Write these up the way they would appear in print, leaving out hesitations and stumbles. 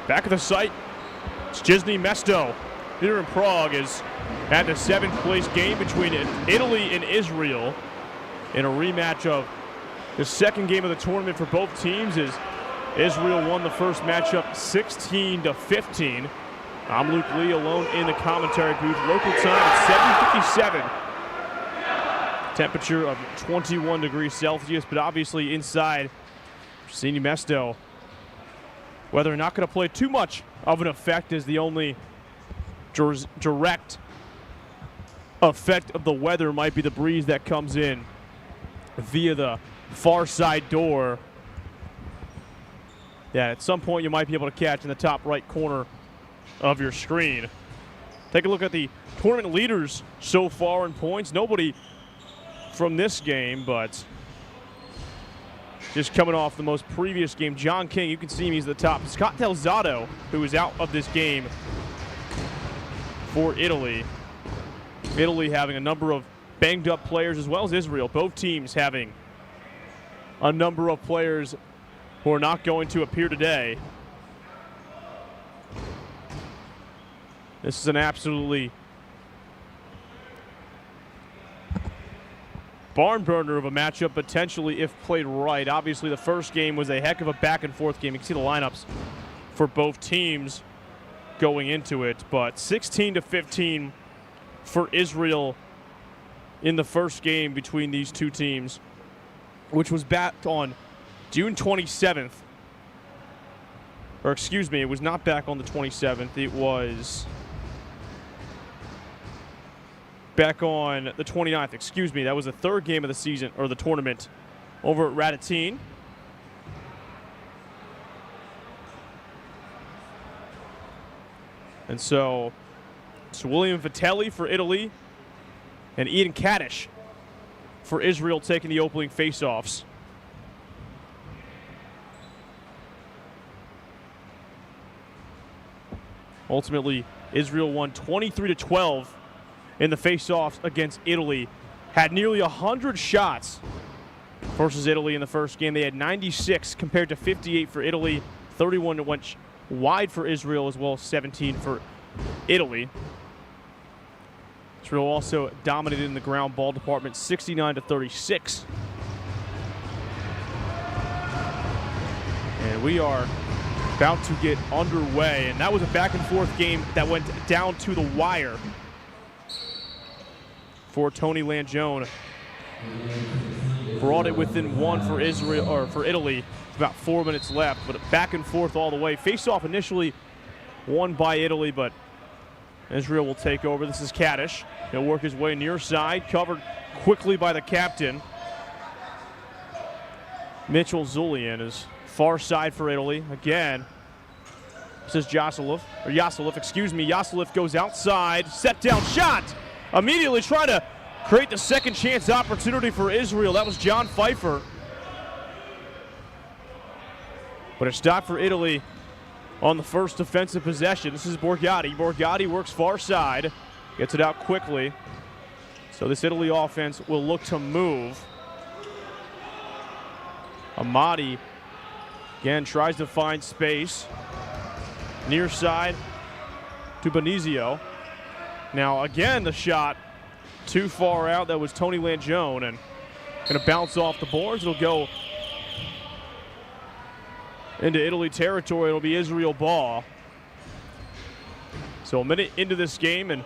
Back at the site, it's Jižní Město here in Prague is at the 7th place game between Italy and Israel in a rematch of the second game of the tournament for both teams as Israel won the first matchup 16-15. I'm Luke Lee alone in the commentary booth. Local time at 7:57. Temperature of 21 degrees Celsius, but obviously inside Jižní Město, where they're not going to play too much of an effect, as the only direct effect of the weather might be the breeze that comes in via the far side door that at some point you might be able to catch in the top right corner of your screen. Take a look at the tournament leaders so far in points. Nobody from this game, but just coming off the most previous game. John King, you can see him, he's at the top. Scott Delzato, who is out of this game for Italy. Italy having a number of banged up players, as well as Israel. Both teams having a number of players who are not going to appear today. This is an absolutely barn burner of a matchup, potentially, if played right. Obviously, the first game was a heck of a back-and-forth game. You can see the lineups for both teams going into it, but 16-15 for Israel in the first game between these two teams, which was back on June 27th. Or excuse me, it was not back on the 27th. It was back on the 29th. Excuse me, that was the third game of the season, or the tournament, over at Ratatine. And so it's William Vitelli for Italy and Ian Kaddish for Israel taking the opening faceoffs. Ultimately, Israel won 23-12 in the faceoffs against Italy. Had nearly 100 shots versus Italy in the first game. They had 96 compared to 58 for Italy. 31 went wide for Israel, as well as 17 for Italy. Israel also dominated in the ground ball department, 69-36. And we are about to get underway. And that was a back-and-forth game that went down to the wire for Tony Langione. Brought it within one for Israel, or for Italy. About 4 minutes left, but back and forth all the way. Face-off initially won by Italy, but Israel will take over. This is Kaddish. He'll work his way near side, covered quickly by the captain. Mitchell Zulian is far side for Italy. Again, this is Yasselev, excuse me. Yasselev goes outside, set down shot. Immediately trying to create the second chance opportunity for Israel. That was John Pfeiffer. But a stop for Italy on the first defensive possession. This is Borgatti. Borgatti works far side, gets it out quickly. So this Italy offense will look to move. Amati, again, tries to find space. Near side to Benizio. Now, again, the shot too far out. That was Tony Langione, and going to bounce off the boards. It'll go into Italy territory. It'll be Israel ball. So a minute into this game, and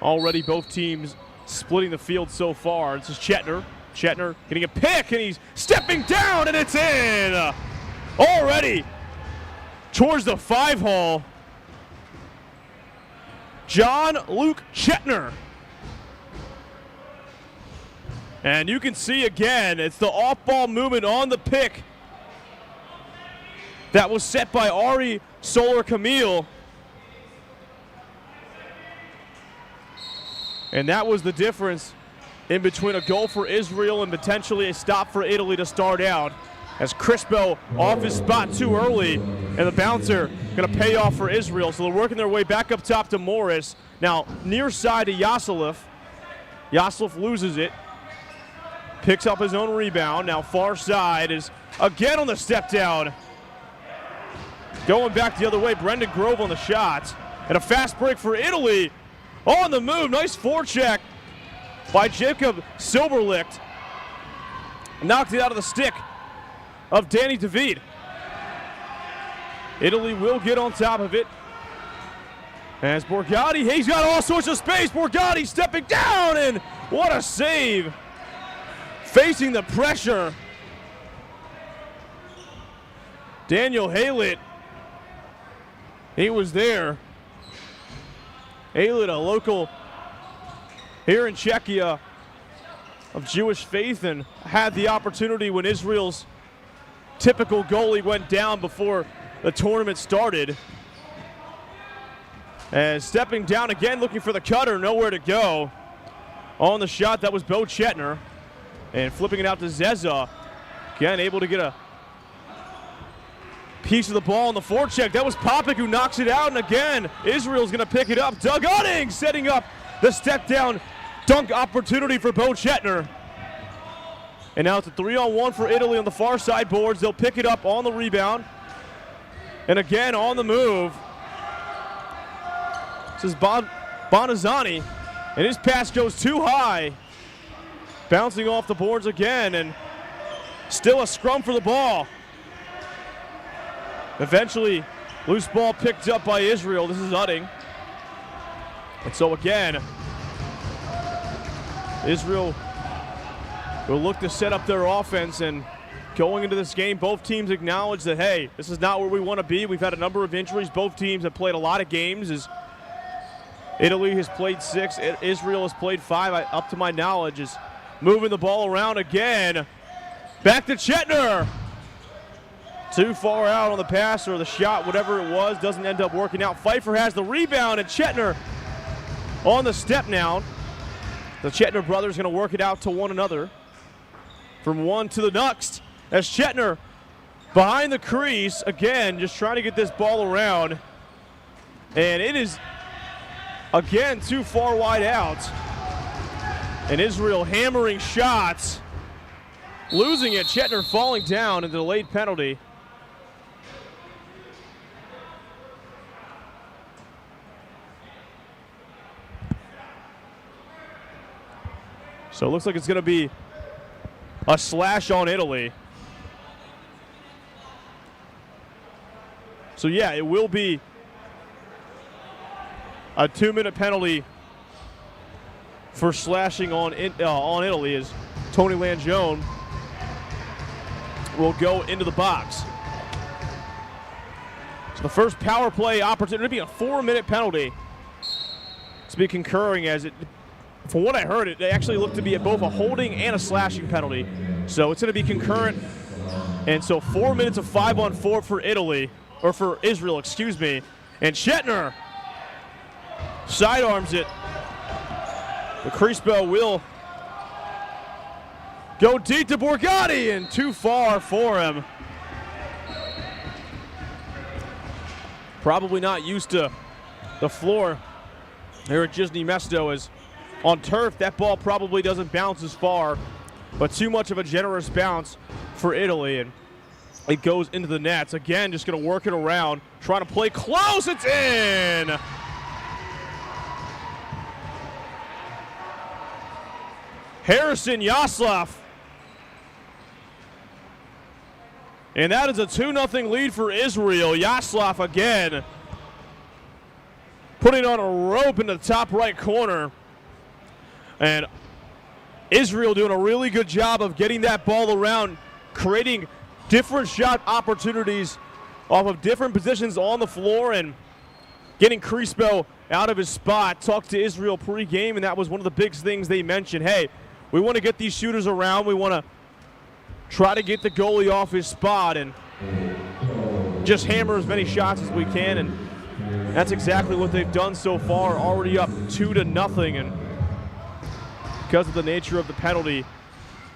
already both teams splitting the field so far. This is Chetner. Chetner getting a pick, and he's stepping down, and it's in! Already towards the 5-hole. John Luke Chetner. And you can see again, it's the off-ball movement on the pick that was set by Ari Soler-Camille. And that was the difference in between a goal for Israel and potentially a stop for Italy to start out. As Crispo off his spot too early, and the bouncer going to pay off for Israel. So they're working their way back up top to Morris. Now, near side to Yasselev. Yasselev loses it. Picks up his own rebound. Now far side is again on the step down. Going back the other way, Brendan Grove on the shot. And a fast break for Italy. On the move, nice forecheck by Jacob Silberlicht. Knocked it out of the stick of Danny David. Italy will get on top of it. As Borgatti, he's got all sorts of space. Borgatti stepping down, and what a save. Facing the pressure. Daniel Haylett, he was there. Haylett, a local here in Czechia of Jewish faith, and had the opportunity when Israel's typical goalie went down before the tournament started. And stepping down again, looking for the cutter, nowhere to go. On the shot, that was Bo Chetner. And flipping it out to Zeza. Again, able to get a piece of the ball on the forecheck. That was Popik who knocks it out, and again, Israel's going to pick it up. Doug Utting setting up the step-down dunk opportunity for Bo Chetner. And now it's a 3-on-1 for Italy on the far side boards. They'll pick it up on the rebound. And again, on the move. This is Bonazzani, and his pass goes too high. Bouncing off the boards again, and still a scrum for the ball. Eventually, loose ball picked up by Israel. This is Utting. And so again, Israel will look to set up their offense, and going into this game, both teams acknowledge that, hey, this is not where we want to be. We've had a number of injuries. Both teams have played a lot of games. As Italy has played 6, Israel has played 5, up to my knowledge, is moving the ball around again. Back to Chetner. Too far out on the pass, or the shot, whatever it was, doesn't end up working out. Pfeiffer has the rebound, and Chetner on the step now. The Chetner brothers going to work it out to one another. From one to the next, as Chetner behind the crease, again, just trying to get this ball around. And it is, again, too far wide out. And Israel hammering shots. losing it. Chetner falling down into the late penalty. So it looks like it's going to be a slash on Italy. So yeah, it will be a 2-minute penalty for slashing on Italy as Tony Langione will go into the box. So the first power play opportunity, it'll be a 4-minute penalty to be concurring, as it, from what I heard, it actually looked to be at both a holding and a slashing penalty. So it's going to be concurrent. And so 4 minutes of 5-on-4 for Italy, or for Israel, excuse me. And Chetner sidearms it. The Crispo will go deep to Borgatti, and too far for him. Probably not used to the floor here at Jižní Město, as on turf that ball probably doesn't bounce as far, but too much of a generous bounce for Italy, and it goes into the nets. Again, just going to work it around, trying to play close. It's in! Harrison Yaslav. And that is a 2-0 lead for Israel. Yaslav again putting on a rope in the top right corner. And Israel doing a really good job of getting that ball around, creating different shot opportunities off of different positions on the floor, and getting Crispo out of his spot. Talked to Israel pre-game, and that was one of the big things they mentioned. Hey, we want to get these shooters around. We want to try to get the goalie off his spot and just hammer as many shots as we can. And that's exactly what they've done so far. Already up 2-0. And because of the nature of the penalty,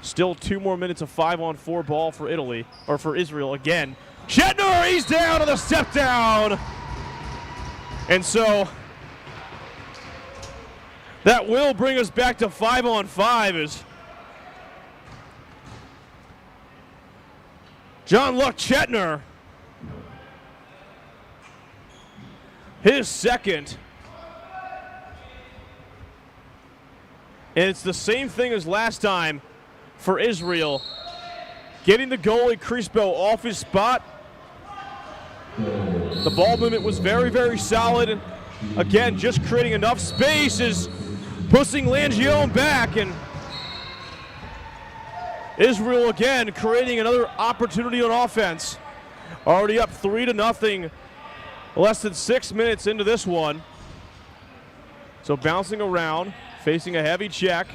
still 2 more minutes of 5-on-4 ball for Italy, or for Israel again. Chetner, he's down on the step down. And so that will bring us back to 5-on-5 as Jean-Luc Chetner, his second. And it's the same thing as last time for Israel. Getting the goalie Crispo off his spot. The ball movement was very, very solid. And again, just creating enough space is pushing Langione back, and Israel again creating another opportunity on offense. Already up 3-0, less than 6 minutes into this one. So bouncing around, facing a heavy check.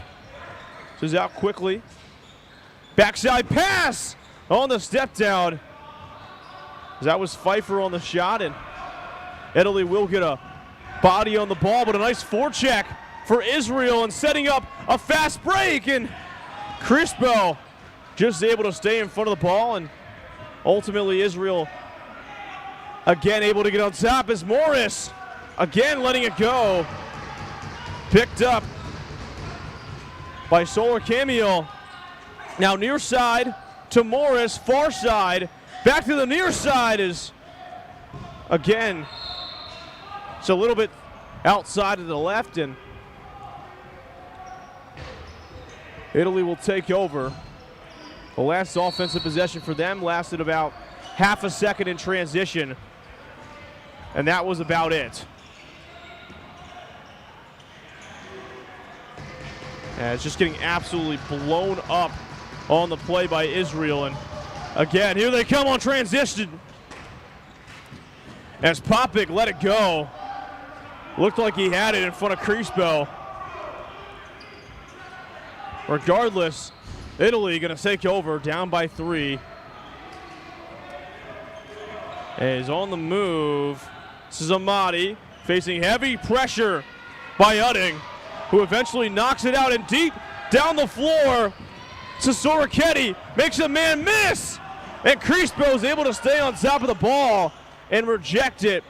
This is out quickly. Backside pass on the step down. That was Pfeiffer on the shot, and Italy will get a body on the ball, but a nice forecheck for Israel, and setting up a fast break, and Crispo just able to stay in front of the ball, and ultimately Israel again able to get on top as Morris again letting it go. Picked up by Solar Camille. Now near side to Morris, far side, back to the near side is again, it's a little bit outside of the left, and Italy will take over. The last offensive possession for them lasted about half a second in transition, and that was about it. And it's just getting absolutely blown up on the play by Israel, and again, here they come on transition. As Popic let it go. Looked like he had it in front of Crispo. Regardless, Italy going to take over, down by 3. Is on the move. This is Amadi facing heavy pressure by Udding, who eventually knocks it out, and deep down the floor to Soroketti, makes a man miss, and Crispo is able to stay on top of the ball and reject it.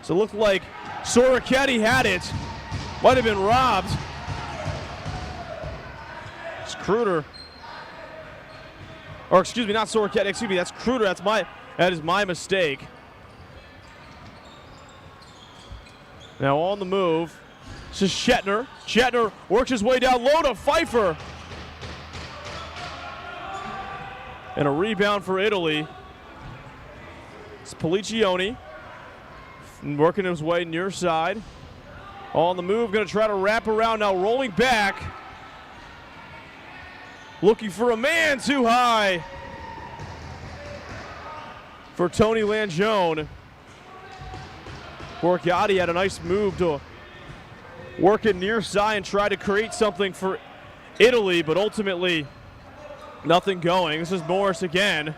So it looked like Soroketti had it, might have been robbed. Kruder. Or excuse me, not Soroket, excuse me, that's Kruder. That is my mistake. Now on the move. This is Shetner. Shetner works his way down low to Pfeiffer. And a rebound for Italy. It's Policioni working his way near side. On the move, going to try to wrap around now, rolling back. Looking for a man too high for Tony Langione. Borgatti had a nice move to work it near side and try to create something for Italy, but ultimately nothing going. This is Morris again.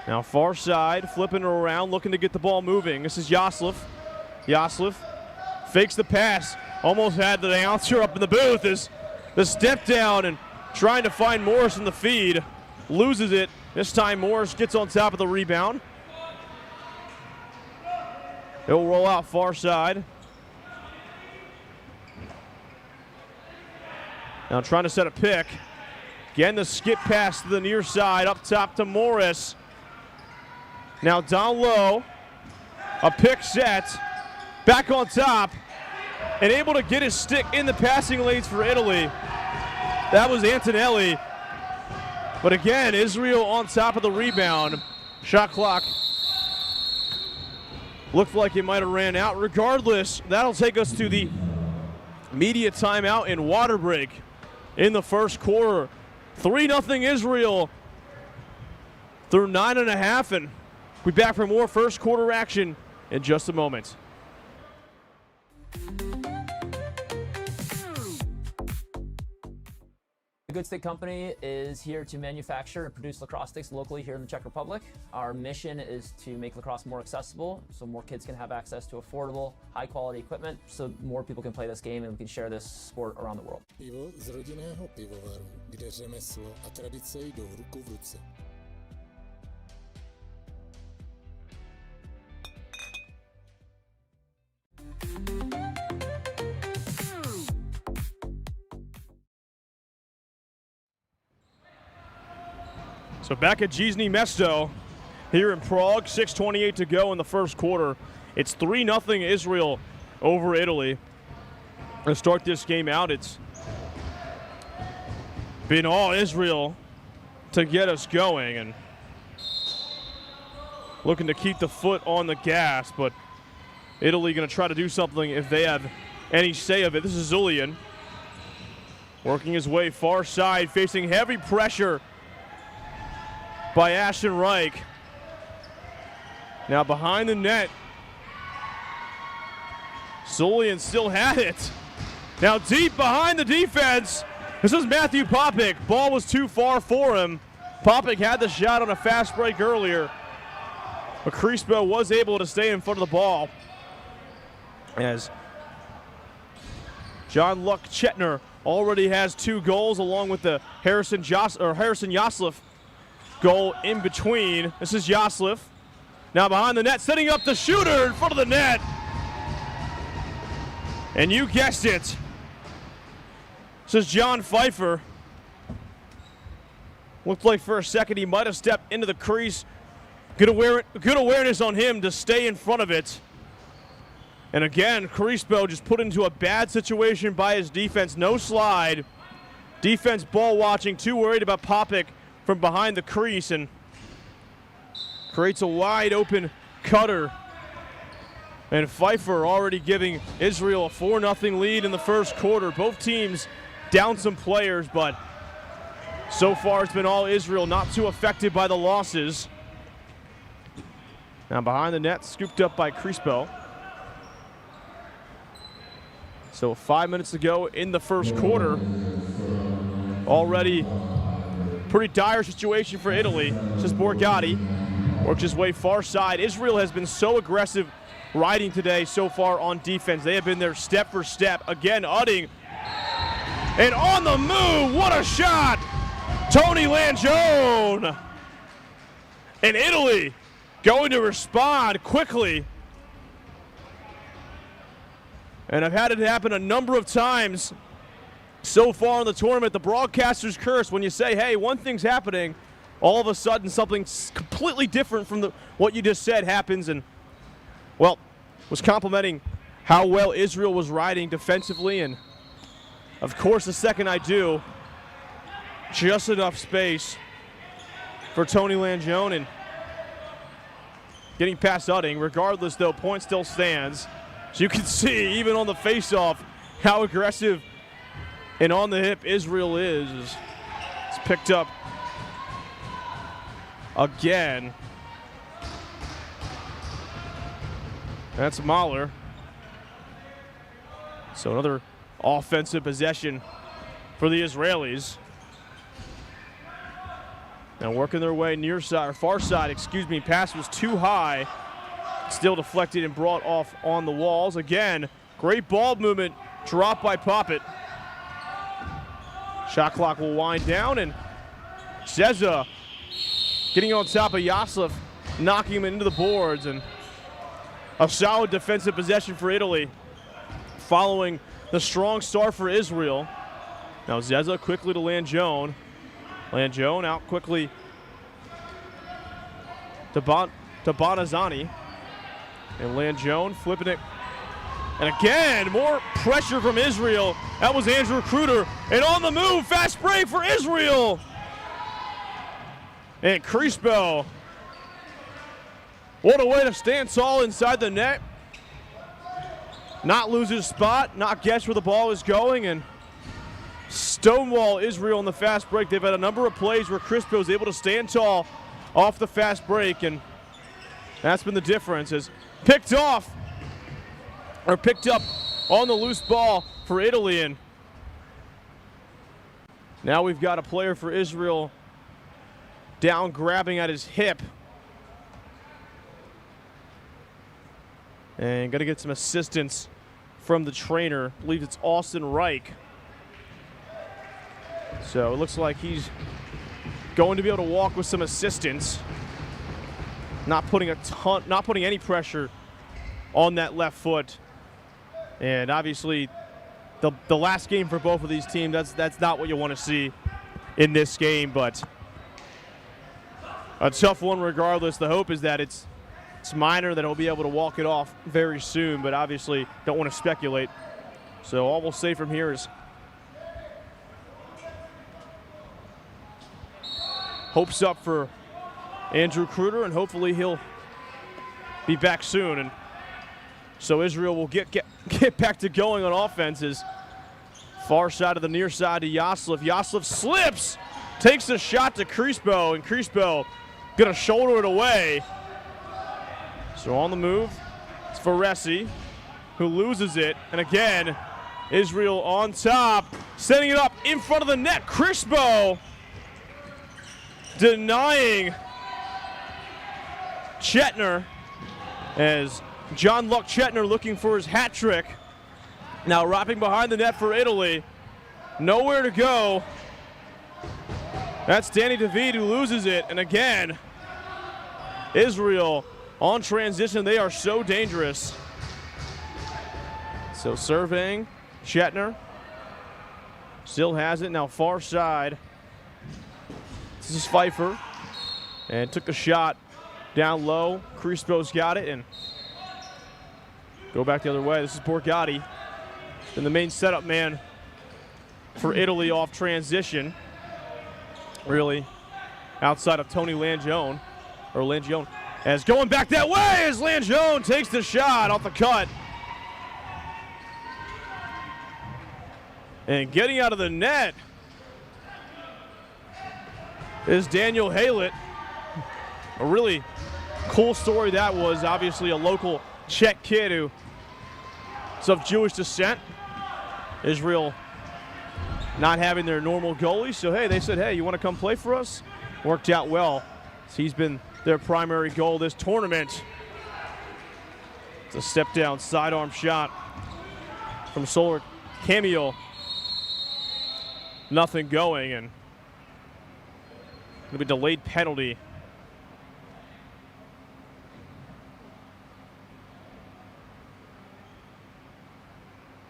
Now far side, flipping it around, looking to get the ball moving. This is Yaslov. Yaslov fakes the pass. Almost had the announcer up in the booth as the step down and trying to find Morris in the feed. Loses it. This time Morris gets on top of the rebound. It'll roll out far side. Now trying to set a pick. Again, the skip pass to the near side, up top to Morris. Now down low, a pick set, back on top, and able to get his stick in the passing lanes for Italy. That was Antonelli. But again, Israel on top of the rebound. Shot clock looked like it might have ran out. Regardless, that'll take us to the media timeout and water break in the first quarter. 3-0 Israel through 9.5, and we'll be back for more first quarter action in just a moment. The Good Stick Company is here to manufacture and produce lacrosse sticks locally here in the Czech Republic. Our mission is to make lacrosse more accessible so more kids can have access to affordable, high-quality equipment so more people can play this game and we can share this sport around the world. Pivo z rodinného pivovaru, kde řemeslo a tradice jdou ruku v ruce. So back at Jižní Město here in Prague, 6:28 to go in the first quarter. It's 3-0 Israel over Italy. To start this game out, it's been all Israel to get us going and looking to keep the foot on the gas, but Italy going to try to do something if they have any say of it. This is Zulian working his way far side, facing heavy pressure by Ashton Reich. Now behind the net, Zulian still had it. Now deep behind the defense, this is Matthew Popik. Ball was too far for him. Popik had the shot on a fast break earlier, but Crispo was able to stay in front of the ball as John Luck Chetner already has 2 goals along with the Harrison Yaslov goal in between. This is Yaslov. Now behind the net, setting up the shooter in front of the net. And you guessed it. This is John Pfeiffer. Looked like for a second he might have stepped into the crease. Good awareness on him to stay in front of it. And again, Crispo just put into a bad situation by his defense. No slide. Defense ball watching, too worried about Popik from behind the crease, and creates a wide open cutter. And Pfeiffer already giving Israel a 4-0 lead in the first quarter. Both teams down some players, but so far it's been all Israel, not too affected by the losses. Now behind the net, scooped up by Crispo. So 5 minutes to go in the first quarter. Already pretty dire situation for Italy. This is Borgatti. Works his way far side. Israel has been so aggressive riding today so far on defense. They have been there step for step. Again, Udding. And on the move, what a shot! Tony Langione. And Italy going to respond quickly. And I've had it happen a number of times so far in the tournament, the broadcaster's curse. When you say, hey, one thing's happening, all of a sudden something completely different from what you just said happens. And, well, was complimenting how well Israel was riding defensively. And, of course, the second I do, just enough space for Tony Langione and getting past Utting. Regardless, though, point still stands. So you can see, even on the face-off, how aggressive and on the hip Israel is. It's picked up again. That's Mahler. So another offensive possession for the Israelis. Now working their way near side, or far side, excuse me. Pass was too high. Still deflected and brought off on the walls. Again, great ball movement. Dropped by Poppet. Shot clock will wind down, and Zeza getting on top of Yaslov, knocking him into the boards, and a solid defensive possession for Italy following the strong start for Israel. Now Zeza quickly to Langione. Langione out quickly to Bonazzani. And Langione flipping it. And again, more pressure from Israel. That was Andrew Kruder. And on the move, fast break for Israel. And Crispo. What a way to stand tall inside the net. Not lose his spot, not guess where the ball is going, and stonewall Israel in the fast break. They've had a number of plays where Crispo is able to stand tall off the fast break, and that's been the difference. As picked up on the loose ball for Italy, and now we've got a player for Israel down grabbing at his hip. And got to get some assistance from the trainer. I believe it's Austin Reich. So it looks like he's going to be able to walk with some assistance. Not putting any pressure on that left foot. And obviously, the last game for both of these teams, that's not what you want to see in this game. But a tough one regardless. The hope is that it's minor, that he'll be able to walk it off very soon, but obviously don't want to speculate. So all we'll say from here is hopes up for Andrew Kruder, and hopefully he'll be back soon. And so Israel will get back to going on offenses. Far side of the near side to Yaslov. Yaslov slips, takes a shot to Crispo, and Crispo gonna shoulder it away. So on the move, it's Varesi, who loses it. And again, Israel on top, setting it up in front of the net. Crispo denying Chetner, as John Luck Chetner looking for his hat trick. Now wrapping behind the net for Italy. Nowhere to go. That's Danny David who loses it. And again, Israel on transition. They are so dangerous. So surveying, Chetner still has it. Now far side. This is Pfeiffer. And took a shot down low. Crispo's got it. And go back the other way. This is Borgatti. Been the main setup man for Italy off transition. Really, outside of Tony Langione. As going back that way as Langione takes the shot off the cut. And getting out of the net is Daniel Haylett. A really cool story that was. Obviously a local Czech kid who is of Jewish descent. Israel not having their normal goalie, so hey, they said, hey, you want to come play for us? Worked out well. So he's been their primary goal this tournament. It's a step down sidearm shot from Solar Cameo. Nothing going, and it'll be a delayed penalty.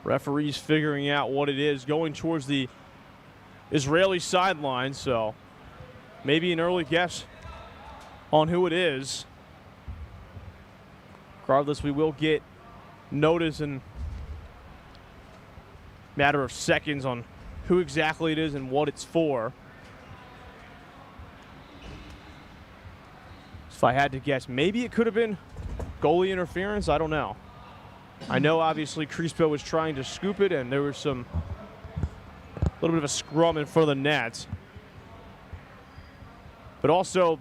Referees figuring out what it is, going towards the Israeli sideline, so maybe an early guess on who it is. Regardless, we will get notice in a matter of seconds on who exactly it is and what it's for. If I had to guess, maybe it could have been goalie interference. I don't know. I know, obviously, Crispo was trying to scoop it, and there was a little bit of a scrum in front of the net. But also,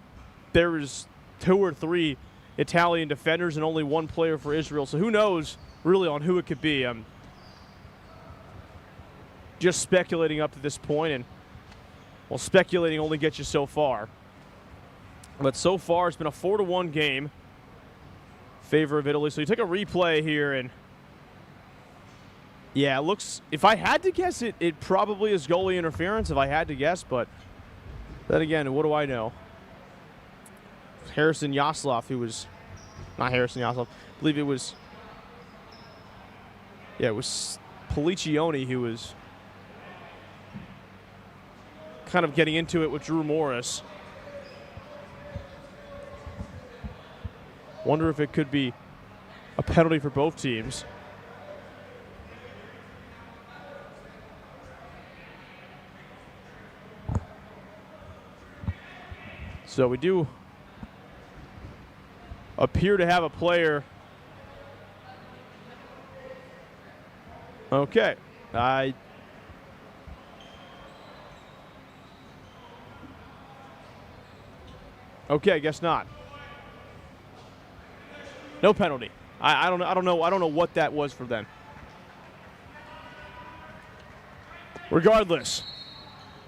there was 2 or 3 Italian defenders and only 1 player for Israel. So who knows, really, on who it could be. I'm just speculating up to this point, and, well, speculating only gets you so far. But so far, it's been a 4-1 game in favor of Italy. So you take a replay here, and yeah, it looks, if I had to guess it, it probably is goalie interference if I had to guess, but then again, what do I know? Harrison Yaslov, who was, not Harrison Yaslov, I believe it was, yeah, it was Policioni who was kind of getting into it with Drew Morris. Wonder if it could be a penalty for both teams. So we do appear to have a player. Okay. Okay, I guess not. No penalty. I don't know what that was for them. Regardless,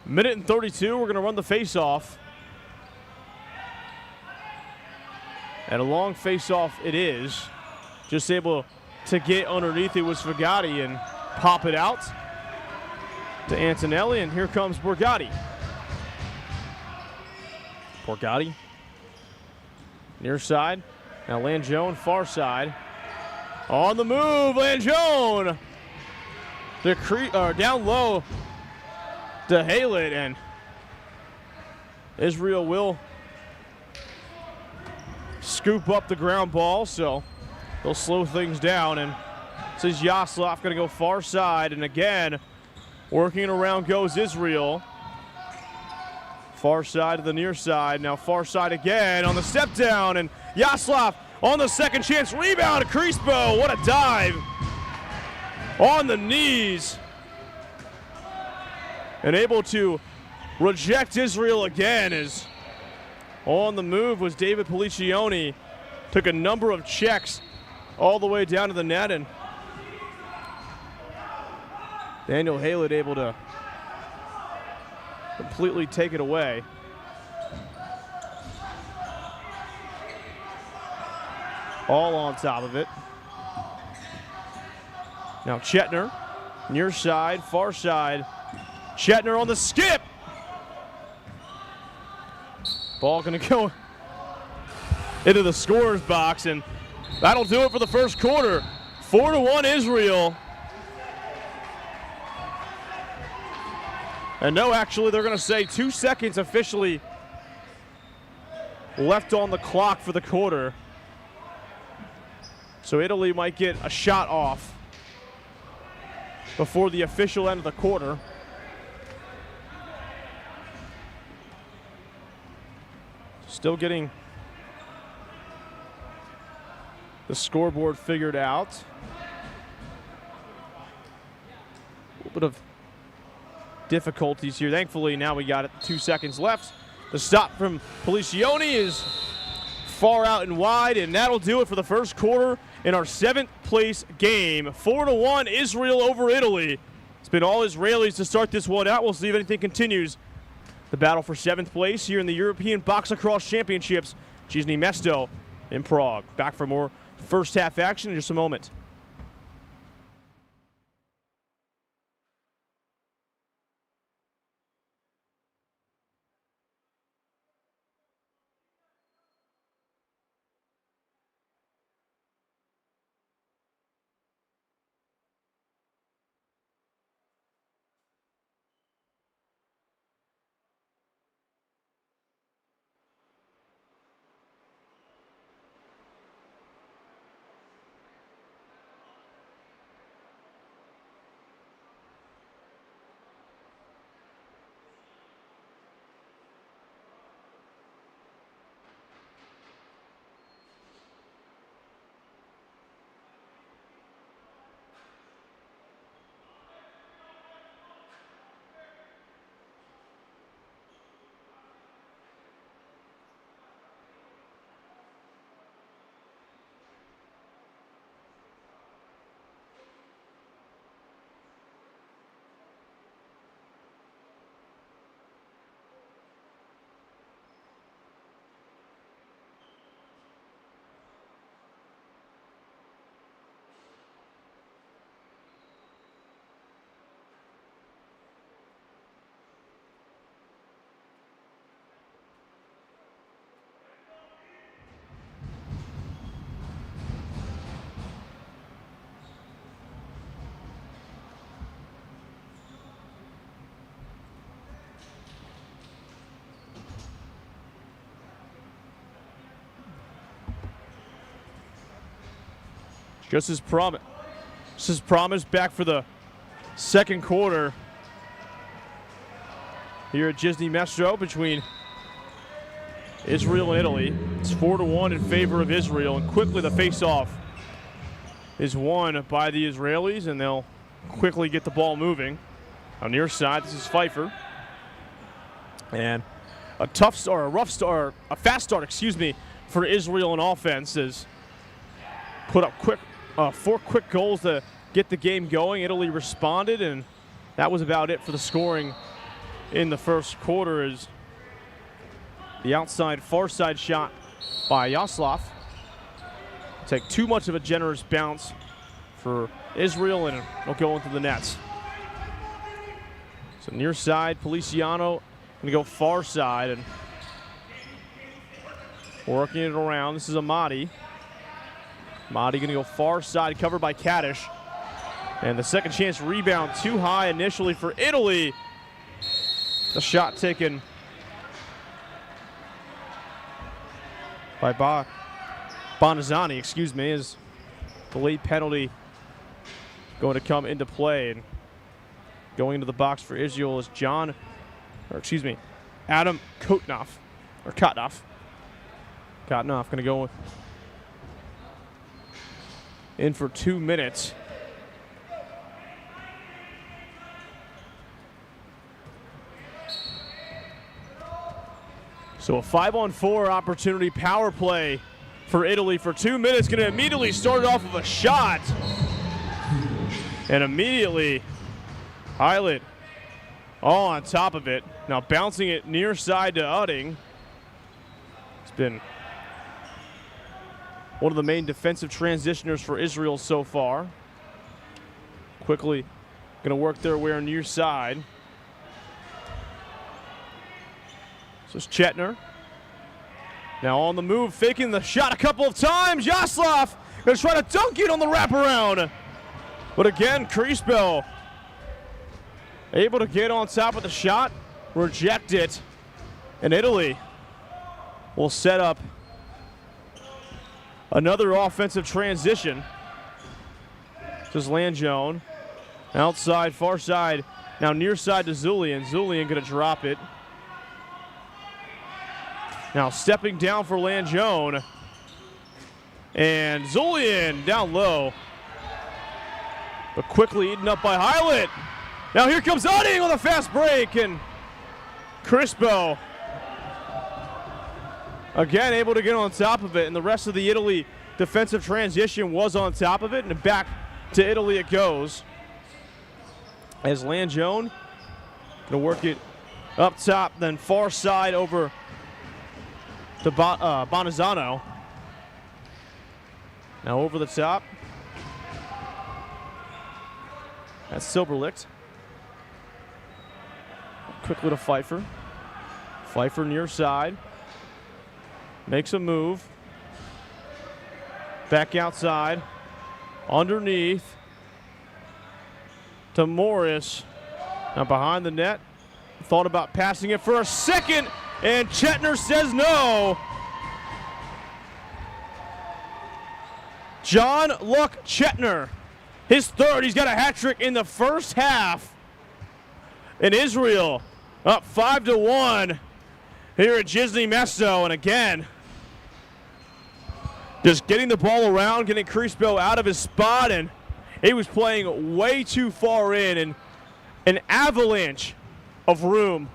1:32, we're going to run the face-off. And a long face-off it is. Just able to get underneath it was Fagatti and pop it out to Antonelli, and here comes Borgatti. Borgatti, near side. Now Langione, far side. On the move, Langione. Down low to Haylett, and Israel will scoop up the ground ball, so they'll slow things down. And this is Yaslov going to go far side, and again, working around goes Israel. Far side to the near side. Now far side again on the step down, and Yaslov on the second chance rebound. Crispo, what a dive on the knees, and able to reject Israel again. As on the move was David Policioni. Took a number of checks all the way down to the net, and Daniel Haylett able to completely take it away. All on top of it. Now Chetner, near side, far side. Chetner on the skip. Ball gonna go into the scorer's box, and that'll do it for the first quarter. 4-1 Israel. And no, actually, they're gonna say 2 seconds officially left on the clock for the quarter. So Italy might get a shot off before the official end of the quarter. Still getting the scoreboard figured out. A little bit of difficulties here. Thankfully, now we got it. 2 seconds left. The stop from Policioni is far out and wide, and that'll do it for the first quarter in our 7th place game. 4-1 Israel over Italy. It's been all Israelis to start this one out. We'll see if anything continues. The battle for 7th place here in the European Box Lacrosse Championships. Jižní Město in Prague. Back for more first half action in just a moment. Just as promised, back for the second quarter here at Jižní Město between Israel and Italy. It's 4-1 in favor of Israel, and quickly the face-off is won by the Israelis, and they'll quickly get the ball moving. On the near side, this is Pfeiffer. And a fast start, excuse me, for Israel in offense is put up 4 quick goals to get the game going. Italy responded, and that was about it for the scoring in the first quarter. Is the outside far side shot by Yaslav. Take too much of a generous bounce for Israel, and it'll go into the nets. So near side, Feliciano gonna go far side and working it around. This is Amadi. Amadi gonna go far side, covered by Kaddish. And the second chance rebound too high initially for Italy. The shot taken by Bonazzani, excuse me, is the late penalty going to come into play. And going into the box for Israel is Adam Kotnov. Kotnov going to go in for 2 minutes. So a 5-on-4 opportunity power play for Italy for 2 minutes. Going to immediately start off with a shot. And immediately, Heilit all on top of it. Now bouncing it near side to Udding. It's been one of the main defensive transitioners for Israel so far. Quickly going to work their way near side. So it's Chetner. Now on the move, faking the shot a couple of times. Yaslav going to try to dunk it on the wraparound. But again, Crispo able to get on top of the shot, reject it, and Italy will set up another offensive transition. This is Langione, outside, far side, now near side to Zulian. Zulian going to drop it. Now stepping down for Langione, and Zulian down low, but quickly eaten up by Heilit. Now here comes Udding on the fast break, and Crispo again able to get on top of it, and the rest of the Italy defensive transition was on top of it, and back to Italy it goes. As Langione gonna work it up top, then far side over to Bonazzano. Now over the top. That's Silberlicht. Quickly to Pfeiffer. Pfeiffer near side. Makes a move. Back outside. Underneath. To Morris. Now behind the net. Thought about passing it for a second, and Chetner says no. John-Luc Chetner. His third. He's got a hat trick in the first half. And Israel up 5-1 here at Jižní Město. And again, just getting the ball around, getting Crispo out of his spot, and he was playing way too far in, and an avalanche of room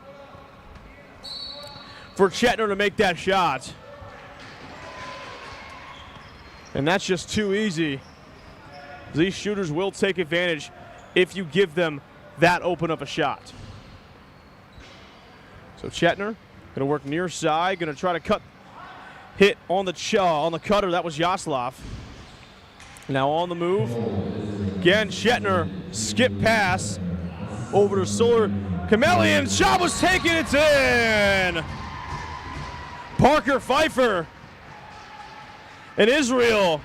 for Chetner to make that shot. And that's just too easy. These shooters will take advantage if you give them that open of a shot. So Chetner gonna work near side, gonna try to hit on the cutter. That was Yaslav. Now on the move. Again, Chetner skip pass over to Solar Chameleon. Shot was taken, it's in. Parker Pfeiffer and Israel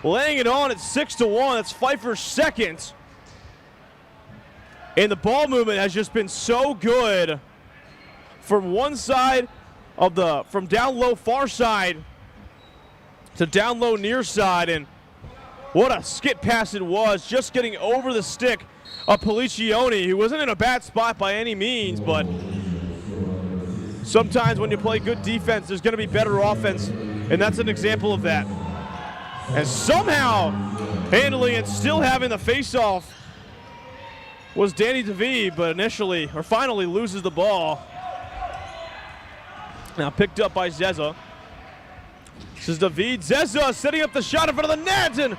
laying it on at 6-1. That's Pfeiffer's second. And the ball movement has just been so good from one side of from down low far side to down low near side. And What a skip pass it was, just getting over the stick of Policioni, who wasn't in a bad spot by any means, but sometimes when you play good defense, there's going to be better offense, and that's an example of that. And somehow handling it, still having the face-off, was Danny DeVee, but finally loses the ball. Now picked up by Zeza. This is David Zeza setting up the shot in front of the net, and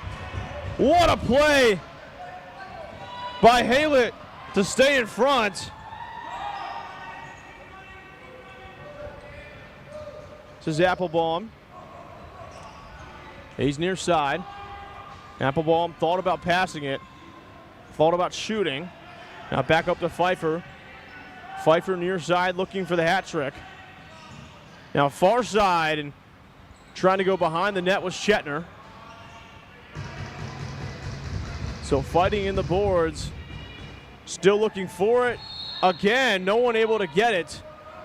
what a play by Haylett to stay in front. This is Applebaum. He's near side. Applebaum thought about passing it, thought about shooting. Now back up to Pfeiffer. Pfeiffer near side looking for the hat trick. Now far side and trying to go behind the net was Chetner. So fighting in the boards. Still looking for it. Again, no one able to get it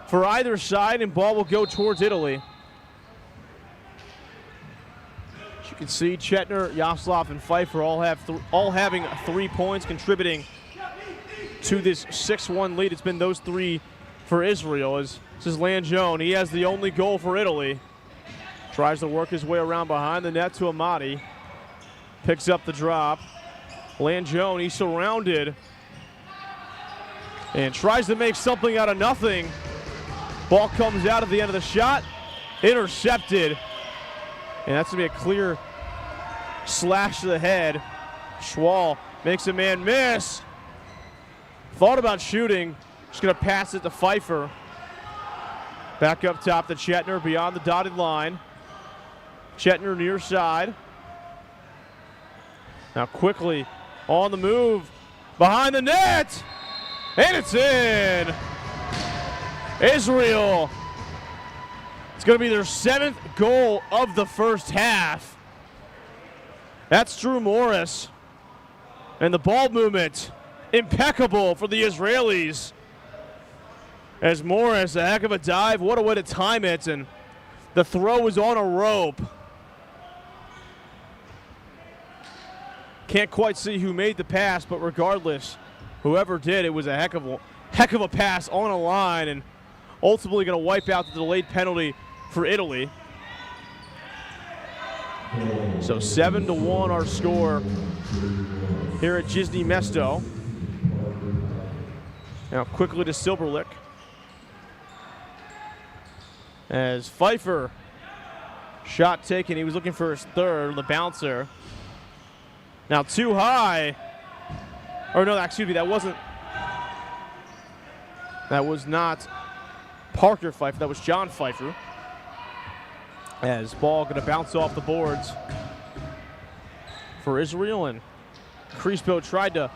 for either side, and ball will go towards Italy. As you can see, Chetner, Yaslov, and Pfeiffer all having 3 points, contributing to this 6-1 lead. It's been those three for Israel. This is Langione. He has the only goal for Italy. Tries to work his way around behind the net to Amati. Picks up the drop. Langione, he's surrounded. And tries to make something out of nothing. Ball comes out at the end of the shot. Intercepted. And that's going to be a clear slash to the head. Schwal makes a man miss. Thought about shooting. Just going to pass it to Pfeiffer. Back up top to Chetner beyond the dotted line. Chetner near side. Now quickly on the move. Behind the net. And it's in. Israel. It's going to be their 7th goal of the first half. That's Drew Morris. And the ball movement, impeccable for the Israelis. As Morris, a heck of a dive. What a way to time it. And the throw was on a rope. Can't quite see who made the pass, but regardless, whoever did, it was a heck of a pass on a line, and ultimately going to wipe out the delayed penalty for Italy. So 7-1 our score here at Jižní Město. Now quickly to Silberlich. As Pfeiffer, shot taken, he was looking for his third, the bouncer. Now too high. Or no, excuse me, that was not Parker Pfeiffer, that was John Pfeiffer. As ball going to bounce off the boards for Israel, and Crispo tried to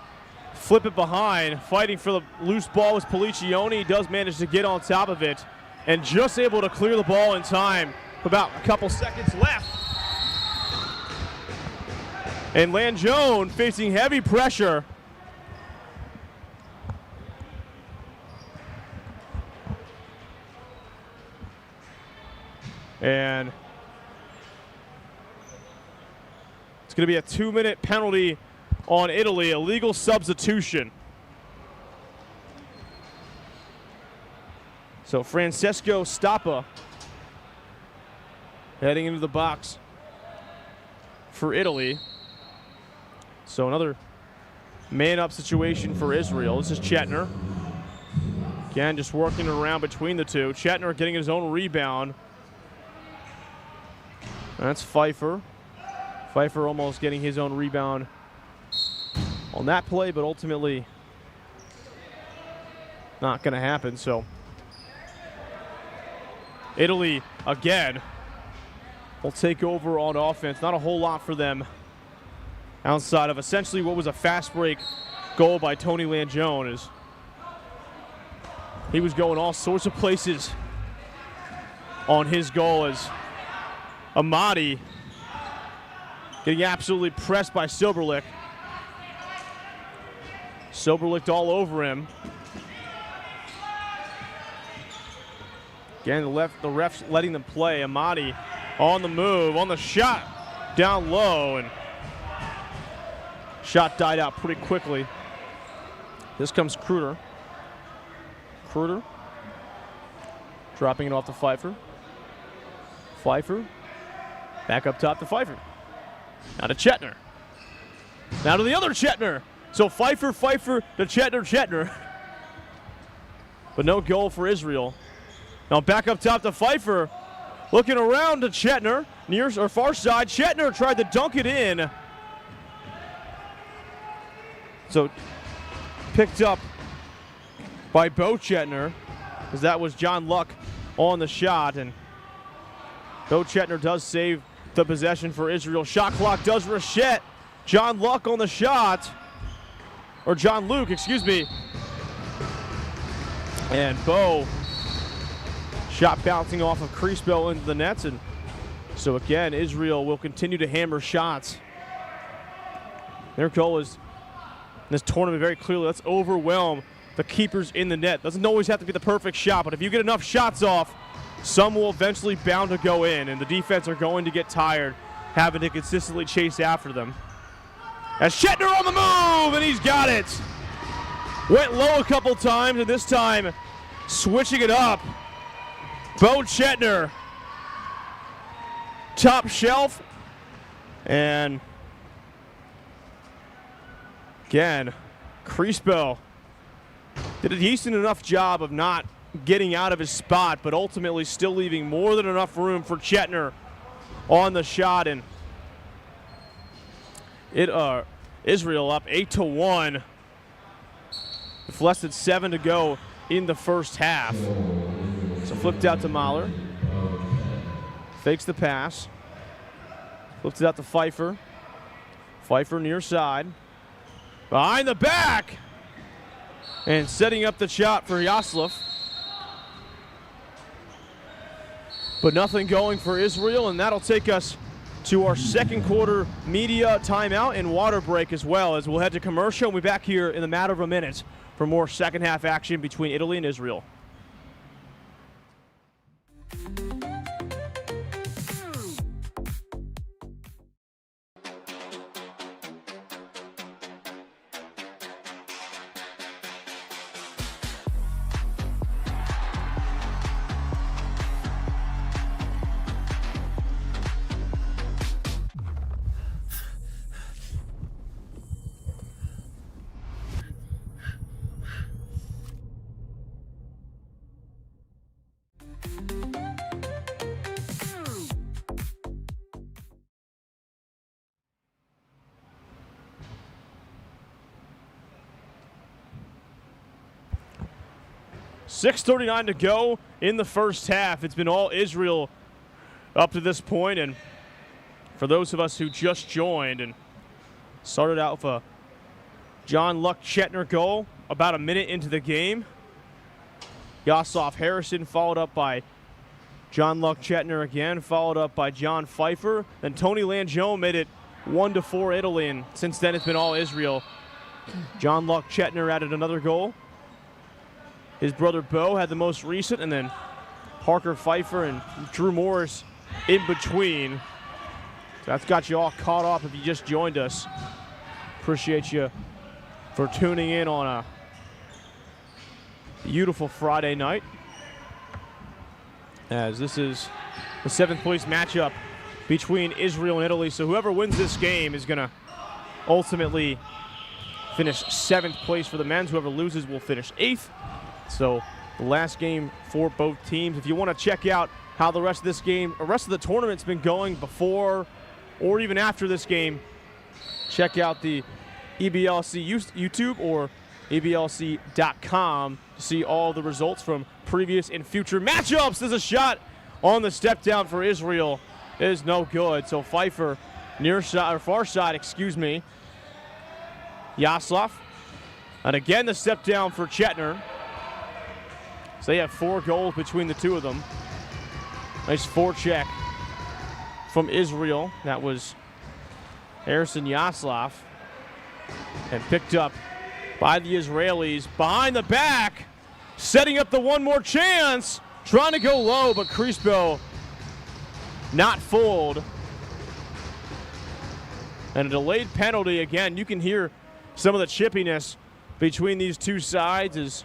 flip it behind. Fighting for the loose ball was Policioni. He does manage to get on top of it and just able to clear the ball in time. About a couple seconds left. And Langione facing heavy pressure. And it's going to be a 2-minute penalty on Italy, a legal substitution. So Francesco Stappa heading into the box for Italy. So another man-up situation for Israel. This is Chetner. Again, just working around between the two. Chetner getting his own rebound. That's Pfeiffer. Pfeiffer almost getting his own rebound on that play, but ultimately not going to happen. So Italy, again, will take over on offense. Not a whole lot for them outside of essentially what was a fast break goal by Tony Langione. As he was going all sorts of places on his goal, as Amati getting absolutely pressed by Silberlich. Silberlich all over him. Again, the refs letting them play. Amati on the move, on the shot, down low, and Shot died out pretty quickly. This comes Kruder. Kruder dropping it off to Pfeiffer. Pfeiffer back up top to Pfeiffer. Now to Chetner. Now to the other Chetner. So Pfeiffer to Chetner. But no goal for Israel. Now back up top to Pfeiffer. Looking around to Chetner. Near or far side. Chetner tried to dunk it in. So picked up by Bo Chetner, because that was John Luck on the shot, and Bo Chetner does save the possession for Israel. Shot clock does reset. John Luck on the shot, or John Luke, excuse me. And Bo, shot bouncing off of Creasebell into the nets, and so again, Israel will continue to hammer shots. Their goal is in this tournament very clearly, let's overwhelm the keepers in the net. Doesn't always have to be the perfect shot, but if you get enough shots off, some will eventually bound to go in, and the defense are going to get tired having to consistently chase after them. As Chetner on the move, and he's got it. Went low a couple times, and this time switching it up. Bo Chetner, top shelf, and again, Creasebell did a decent enough job of not getting out of his spot, but ultimately still leaving more than enough room for Chetner on the shot, and Israel up 8-1 with less than 7 to go in the first half. So flipped out to Mahler, fakes the pass, flips it out to Pfeiffer. Pfeiffer near side, behind the back, and setting up the shot for Yaslov. But nothing going for Israel, and that'll take us to our second quarter media timeout and water break as well, as we'll head to commercial and we'll be back here in a matter of a minute for more second half action between Italy and Israel. .6:39 to go in the first half. It's been all Israel up to this point, and for those of us who just joined and started out with a John Luck Chetner goal about a minute into the game. Yaslov Harrison followed up by John Luck Chetner again, followed up by John Pfeiffer. Then Tony Langione made it 1-4 Italy, and since then it's been all Israel. John Luck Chetner added another goal. His brother Bo had the most recent, and then Parker Pfeiffer and Drew Morris in between. So that's got you all caught up if you just joined us. Appreciate you for tuning in on a beautiful Friday night, as this is the 7th place matchup between Israel and Italy. So whoever wins this game is going to ultimately finish 7th place for the men's. Whoever loses will finish 8th. So the last game for both teams. If you want to check out how the rest of this game, the rest of the tournament's been going before or even after this game, check out the EBLC YouTube or EBLC.com to see all the results from previous and future matchups. There's a shot on the step down for Israel. It is no good. So Pfeiffer near side, or far side, excuse me. Yaslov. And again the step down for Chetner. So they have 4 goals between the two of them. Nice forecheck from Israel. That was Harrison Yaslov. And picked up by the Israelis. Behind the back. Setting up the one more chance. Trying to go low, but Creasebell not fooled. And a delayed penalty. Again, you can hear some of the chippiness between these two sides as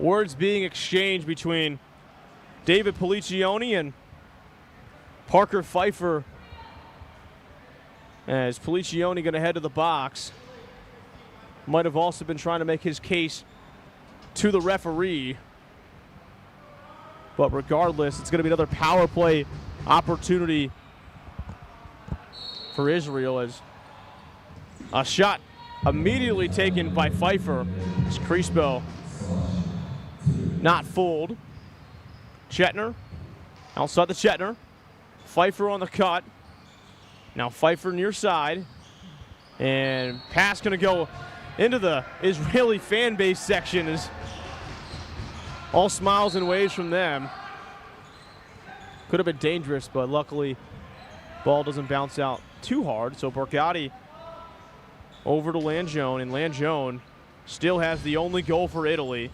words being exchanged between David Policione and Parker Pfeiffer, as Policione going to head to the box. Might have also been trying to make his case to the referee. But regardless, it's going to be another power play opportunity for Israel, as a shot immediately taken by Pfeiffer. As Crispo not fooled. Chetner outside the Chetner. Pfeiffer on the cut. Now Pfeiffer near side. And pass going to go into the Israeli fan base section, is all smiles and waves from them. Could have been dangerous, but luckily ball doesn't bounce out too hard. So Borgatti over to Langione, and Langione still has the only goal for Italy.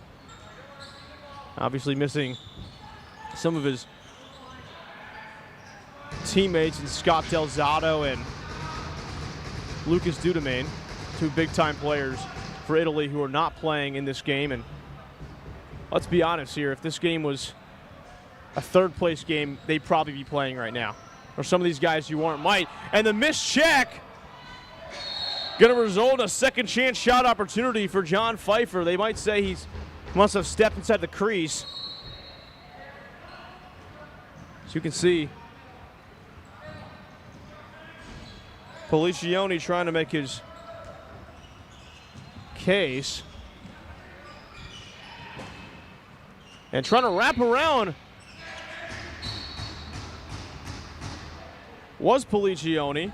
Obviously missing some of his teammates in Scott Del Zotto and Lucas Dudemain, two big-time players for Italy who are not playing in this game. And let's be honest here, if this game was a third-place game, they'd probably be playing right now. Or some of these guys who aren't might. And the missed check going to result in a second chance shot opportunity for John Pfeiffer. They might say he must have stepped inside the crease. As you can see, Policione trying to make his case. And trying to wrap around was Policione.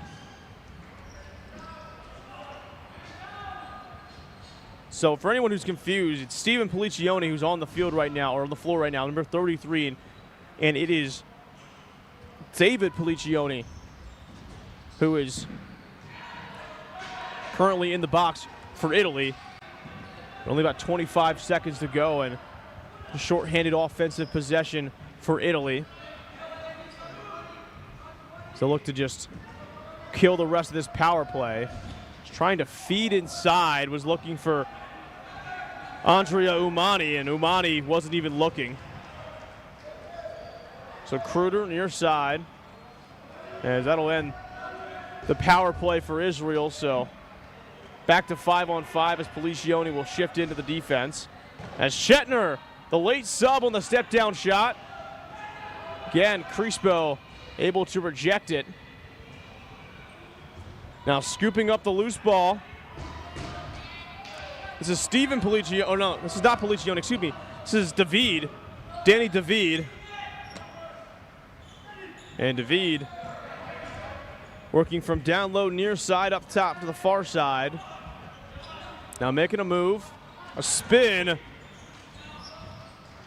So for anyone who's confused, it's Stephen Policione who's on the field right now, or on the floor right now, number 33, and it is David Policione who is currently in the box for Italy. Only about 25 seconds to go, and a short-handed offensive possession for Italy. So look to just kill the rest of this power play. Just trying to feed inside, was looking for Andrea Umani, and Umani wasn't even looking. So Kruder near side, as that'll end the power play for Israel. So back to 5-on-5 as Policione will shift into the defense. As Chetner, the late sub on the step-down shot. Again, Crispo able to reject it. Now scooping up the loose ball. This is Stephen Policione. Oh no, this is not Policione, excuse me. This is David, Danny David. And David working from down low near side up top to the far side. Now making a move, a spin.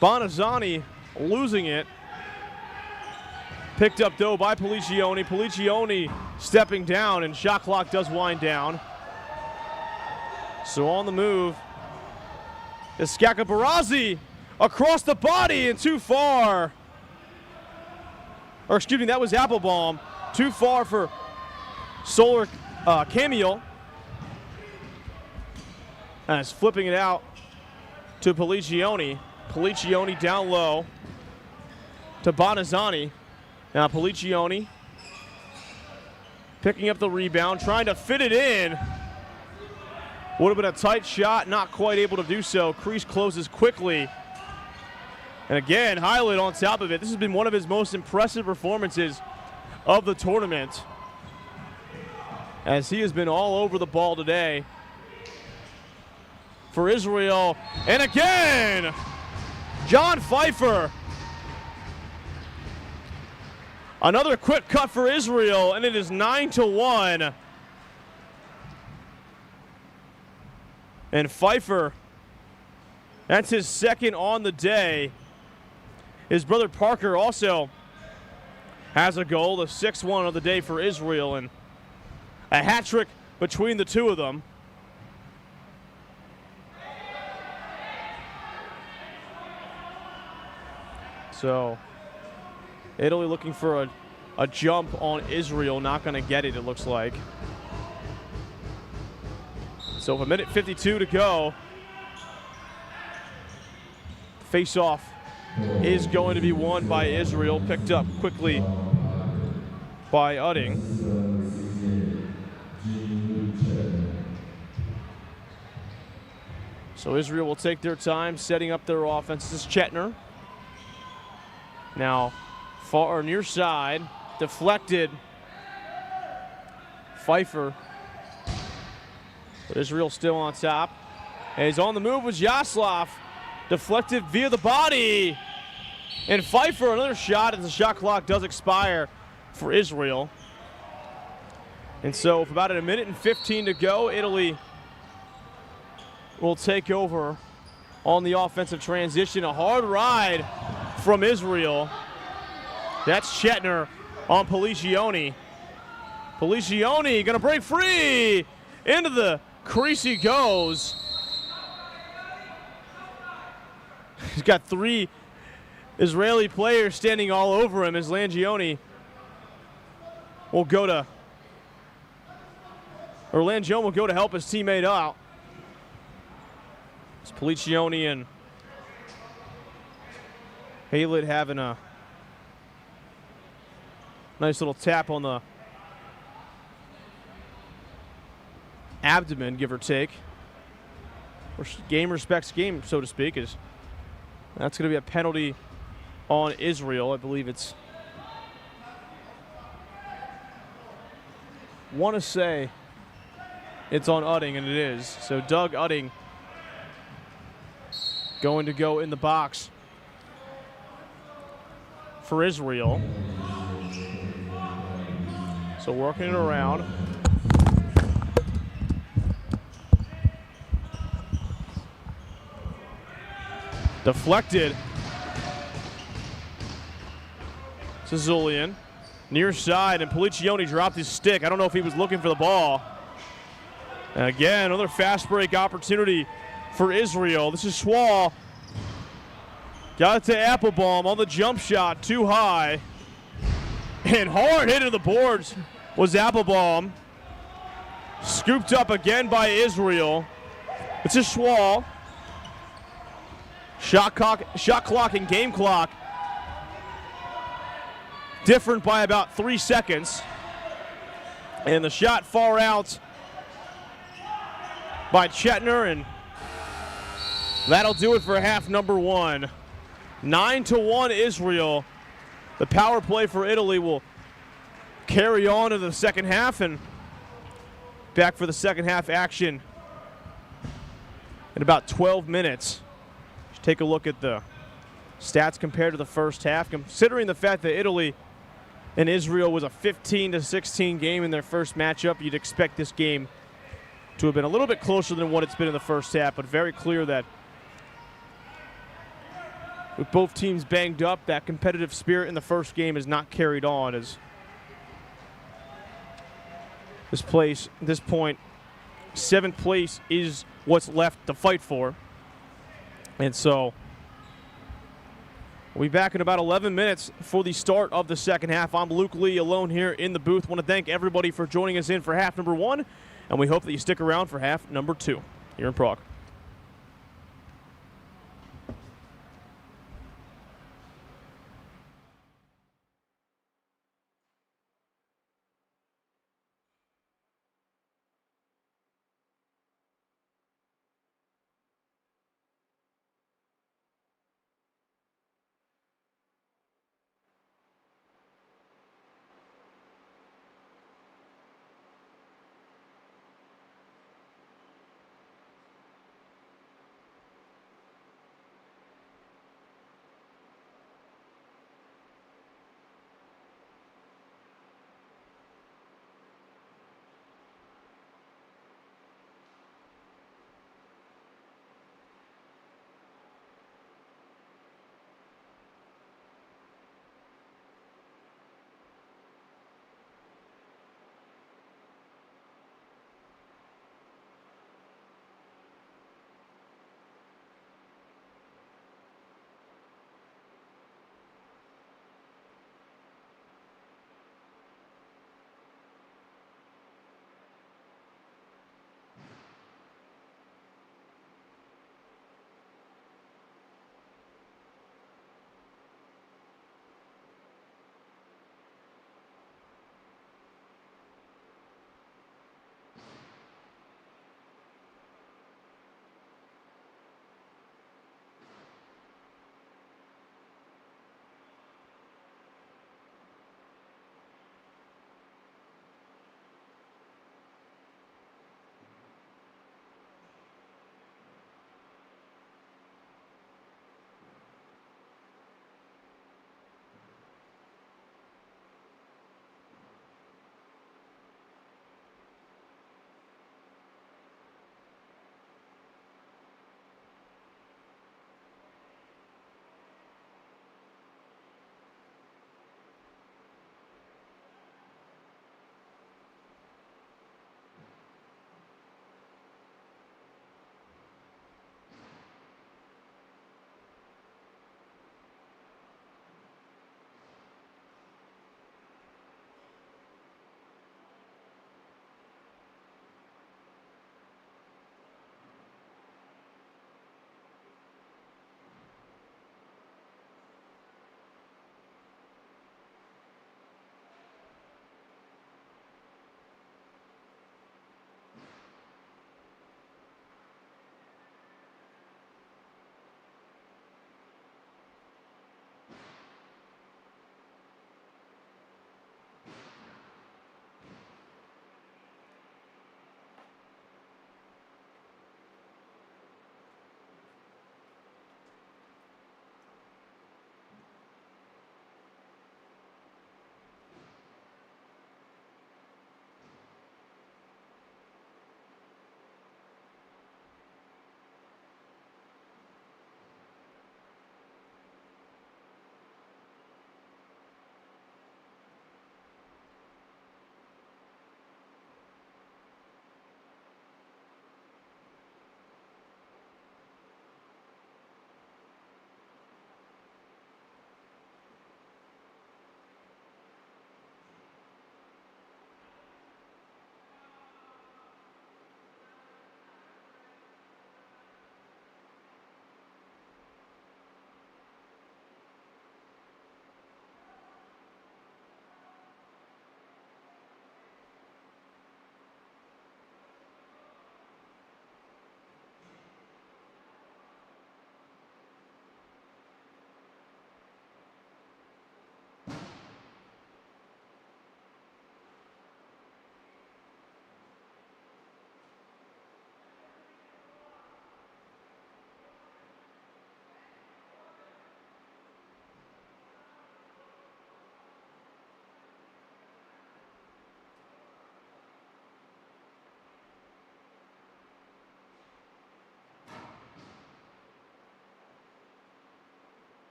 Bonazzani losing it. Picked up though by Policione. Policione stepping down, and shot clock does wind down. So on the move is Skaka Barazzi across the body and too far. Or excuse me, that was Applebaum. Too far for Solar Camille. And it's flipping it out to Policione. Policione down low to Bonazzani. Now Policione picking up the rebound, trying to fit it in. Would have been a tight shot, not quite able to do so. Crease closes quickly. And again, highlight on top of it. This has been one of his most impressive performances of the tournament, as he has been all over the ball today for Israel. And again, John Pfeiffer. Another quick cut for Israel, and it is 9-1. And Pfeiffer, that's his second on the day. His brother Parker also has a goal, the 6th of the day for Israel, and a hat trick between the two of them. So Italy looking for a jump on Israel. Not going to get it, it looks like. So with 1:52 to go, face-off is going to be won by Israel, picked up quickly by Utting. So Israel will take their time setting up their offense. This is Chetner. Now, far near side, deflected. Pfeiffer. But Israel still on top. And he's on the move with Yaslav. Deflected via the body. And Pfeiffer, another shot as the shot clock does expire for Israel. And so with about 1:15 to go, Italy will take over on the offensive transition. A hard ride from Israel. That's Chetner on Policioni. Policioni gonna break free. Into the crease he goes. He's got 3 Israeli players standing all over him as Langione will go to, or Langione will go to help his teammate out. It's Policioni and Haylett having a nice little tap on the abdomen, give or take. Or game respects game, so to speak. Is that's going to be a penalty on Israel. I believe it's, want to say it's on Utting, and it is. So Doug Utting going to go in the box for Israel. So working it around. Deflected. Zulian. Near side, and Policioni dropped his stick. I don't know if he was looking for the ball. And again, another fast break opportunity for Israel. This is Swall. Got it to Applebaum on the jump shot, too high. And hard hit into the boards was Applebaum. Scooped up again by Israel. It's a Swall. Shot clock and game clock different by about 3 seconds. And the shot far out by Chetner, and that'll do it for half number 1. 9-1 Israel. The power play for Italy will carry on into the second half, and back for the second half action in about 12 minutes. Just take a look at the stats compared to the first half. Considering the fact that Italy and Israel was a 15-16 game in their first matchup, you'd expect this game to have been a little bit closer than what it's been in the first half, but very clear that with both teams banged up, that competitive spirit in the first game is not carried on, as this point, 7th place is what's left to fight for. And so we'll be back in about 11 minutes for the start of the second half. I'm Luke Lee, alone here in the booth. Want to thank everybody for joining us in for half number 1, and we hope that you stick around for half number 2 here in Prague.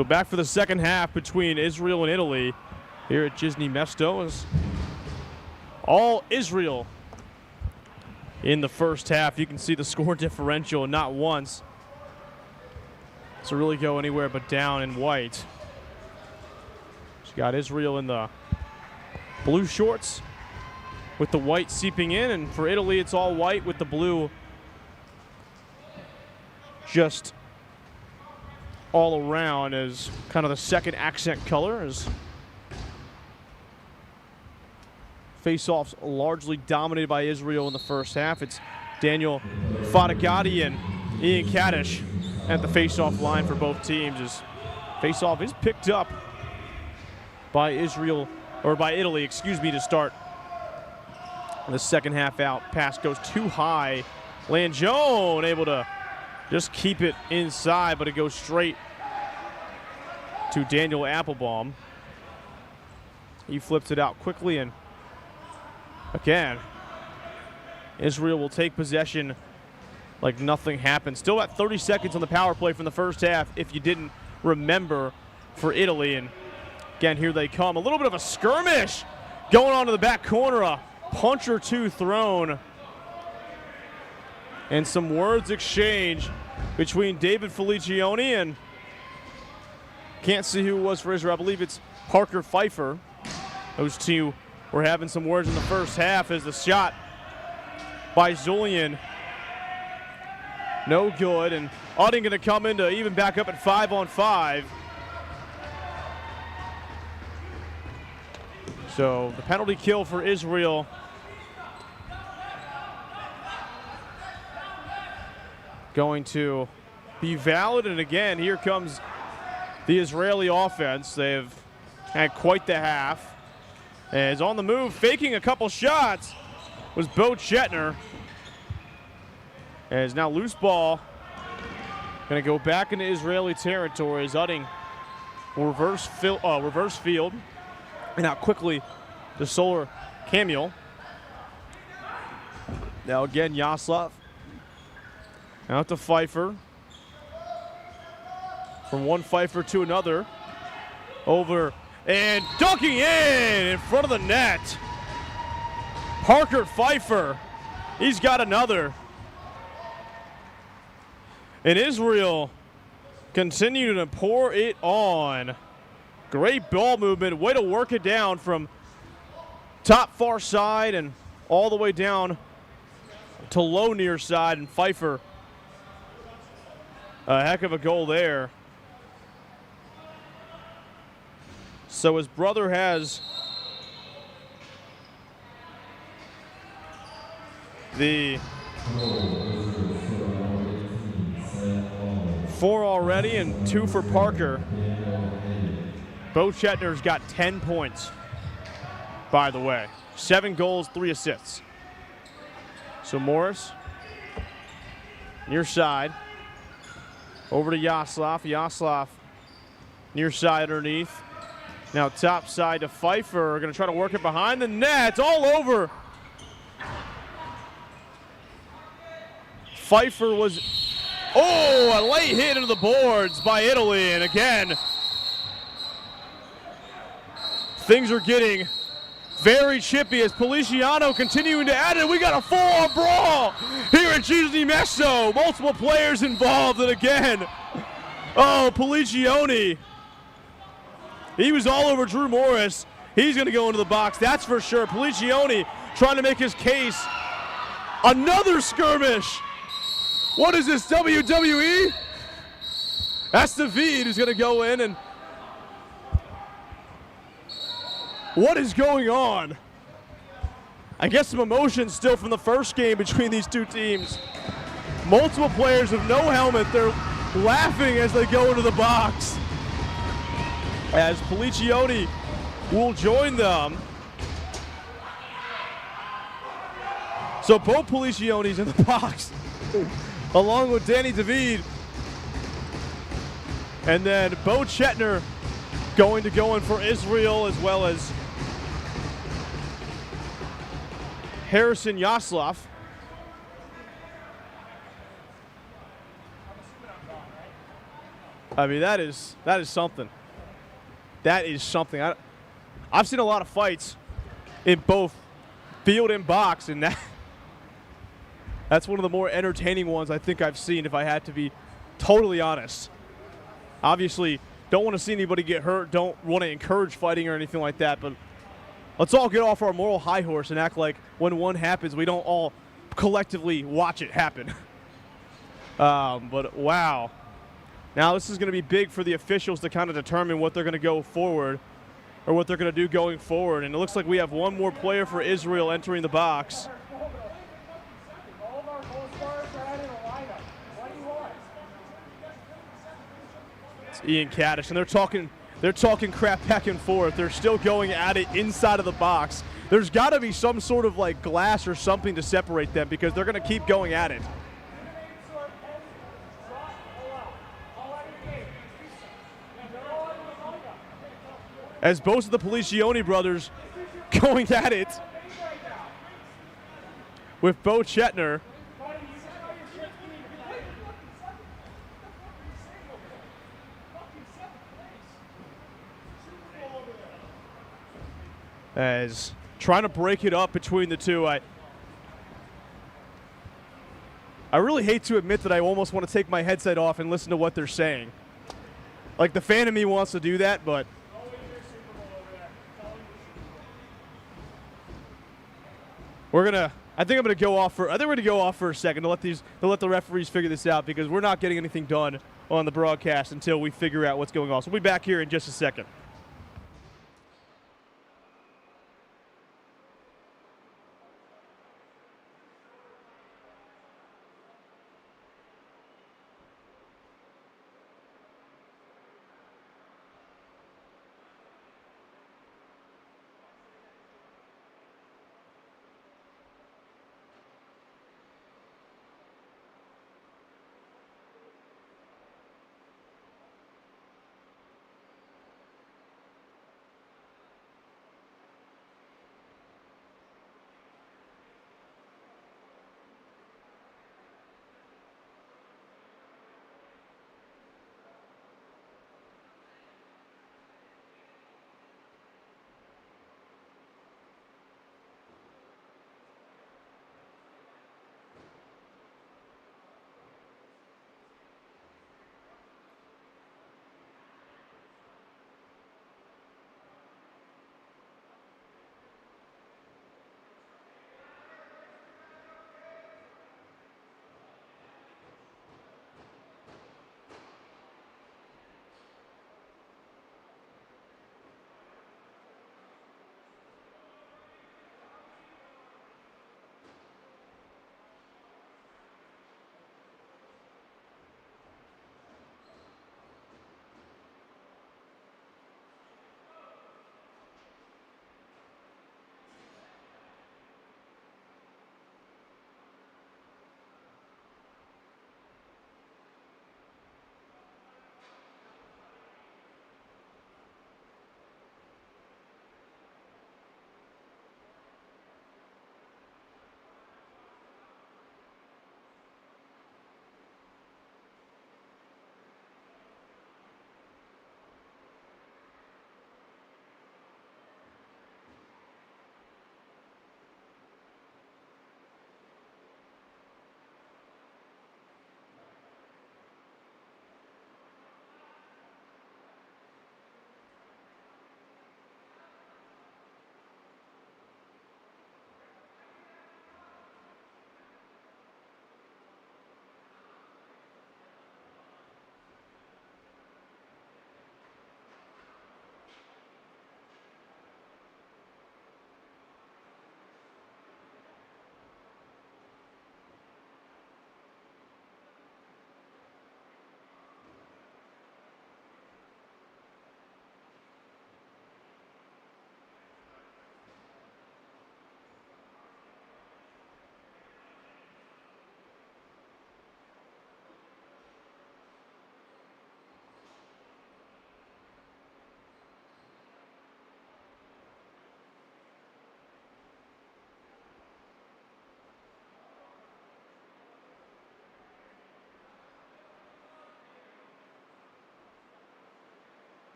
So back for the second half between Israel and Italy here at Jižní Město. Is all Israel in the first half. You can see the score differential not once to really go anywhere but down in white. She's got Israel in the blue shorts with the white seeping in, and for Italy it's all white with the blue just all around as kind of the second accent color. As face-offs largely dominated by Israel in the first half. It's Daniel Fatigati and Ian Kaddish at the face-off line for both teams. As face-off is picked up by Israel, or by Italy, excuse me, to start the second half out. Pass goes too high. Langione able to just keep it inside, but it goes straight to Daniel Applebaum. He flips it out quickly, and again, Israel will take possession like nothing happened. Still at 30 seconds on the power play from the first half, if you didn't remember, for Italy. And again, here they come. A little bit of a skirmish going on to the back corner. A punch or two thrown. And some words exchanged between David Felicioni and, can't see who it was for Israel. I believe it's Parker Pfeiffer. Those two were having some words in the first half as the shot by Zulian, no good. And Auding going to come in to even back up at 5-on-5. So the penalty kill for Israel going to be valid. And again, here comes the Israeli offense. They've had quite the half. As on the move, faking a couple shots, was Bo Chetner. As now loose ball, going to go back into Israeli territory as Udding will reverse field. And out quickly to Solar Camille. Now again, Yaslav. Out to Pfeiffer. From one Pfeiffer to another. Over and dunking in front of the net. Parker Pfeiffer. He's got another. And Israel continue to pour it on. Great ball movement. Way to work it down from top far side and all the way down to low near side. And Pfeiffer, a heck of a goal there. So his brother has the 4 already and 2 for Parker. Bo Chetner's got 10 points, by the way. 7 goals, 3 assists. So Morris, near side. Over to Yaslav. Yaslav, near side underneath. Now top side to Pfeiffer. Going to try to work it behind the net. It's all over. Pfeiffer was, a late hit into the boards by Italy. And again, things are getting very chippy as Policiano continuing to add it. We got a full-on brawl here at Jižní Město. Multiple players involved, and again, Policioni. He was all over Drew Morris. He's going to go into the box, that's for sure. Policioni trying to make his case. Another skirmish. What is this, WWE? That's David who's going to go in, and what is going on? I guess some emotion still from the first game between these two teams. Multiple players with no helmet. They're laughing as they go into the box. As Policioni will join them. So both Policionis in the box, along with Danny David. And then Bo Chetner going to go in for Israel, as well as Harrison Yaslav. I mean, that is something. That is something. I've seen a lot of fights in both field and box, and that's one of the more entertaining ones I think I've seen, if I had to be totally honest. Obviously, don't want to see anybody get hurt, don't want to encourage fighting or anything like that, but let's all get off our moral high horse and act like when one happens, we don't all collectively watch it happen. But wow. Now this is going to be big for the officials to kind of determine what they're going to go forward, or what they're going to do going forward. And it looks like we have one more player for Israel entering the box. It's Ian Kaddish, and they're talking crap back and forth. They're still going at it inside of the box. There's got to be some sort of like glass or something to separate them, because they're going to keep going at it. As both of the Policioni brothers going at it with Bo Chetner. As trying to break it up between the two. I really hate to admit that I almost want to take my headset off and listen to what they're saying. Like, the fan of me wants to do that, but I think I'm gonna go off for a second to let the referees figure this out, because we're not getting anything done on the broadcast until we figure out what's going on. So we'll be back here in just a second.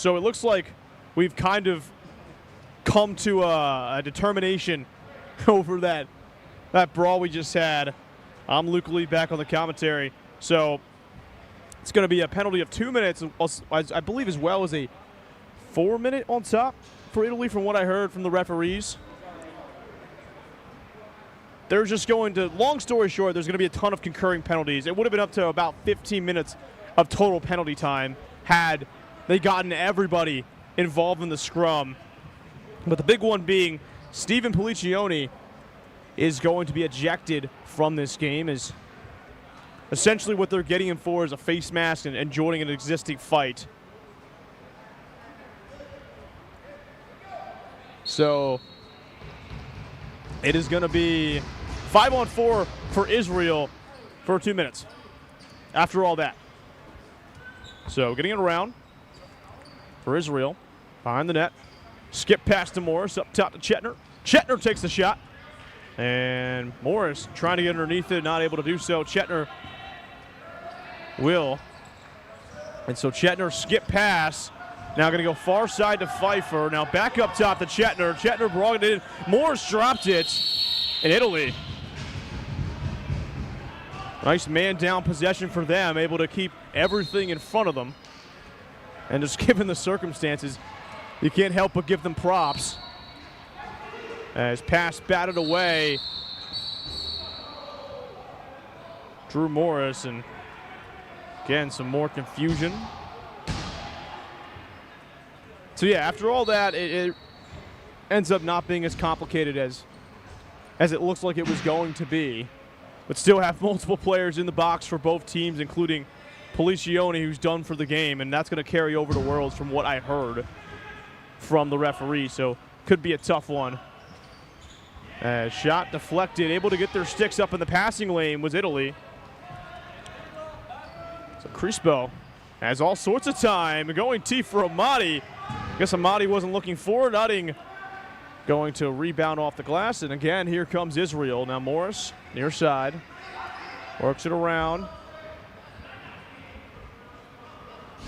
So it looks like we've kind of come to a determination over that brawl we just had. I'm Luke Lee back on the commentary. So it's going to be a penalty of 2 minutes, I believe, as well as a 4-minute on top for Italy from what I heard from the referees. They're just going to, long story short, there's going to be a ton of concurring penalties. It would have been up to about 15 minutes of total penalty time had they gotten everybody involved in the scrum. But the big one being Stephen Policione is going to be ejected from this game, as essentially what they're getting him for is a face mask and joining an existing fight. So it is going to be 5-on-4 for Israel for 2 minutes after all that. So getting it around for Israel behind the net. Skip past to Morris, up top to Chetner. Chetner takes the shot. And Morris trying to get underneath it, not able to do so. Chetner will. And so Chetner skip pass. Now going to go far side to Pfeiffer. Now back up top to Chetner. Chetner brought it in. Morris dropped it. And Italy. Nice man down possession for them. Able to keep everything in front of them. And just given the circumstances, you can't help but give them props. As pass batted away. Drew Morris, and again, some more confusion. So yeah, after all that, it ends up not being as complicated as it looks like it was going to be. But still have multiple players in the box for both teams, including Policione, who's done for the game, and that's going to carry over to Worlds from what I heard from the referee. So could be a tough one. Shot deflected, able to get their sticks up in the passing lane was Italy. So Crispo has all sorts of time. Going T for Amati. Guess Amati wasn't looking forward. Utting going to rebound off the glass. And again, here comes Israel. Now Morris, near side. Works it around.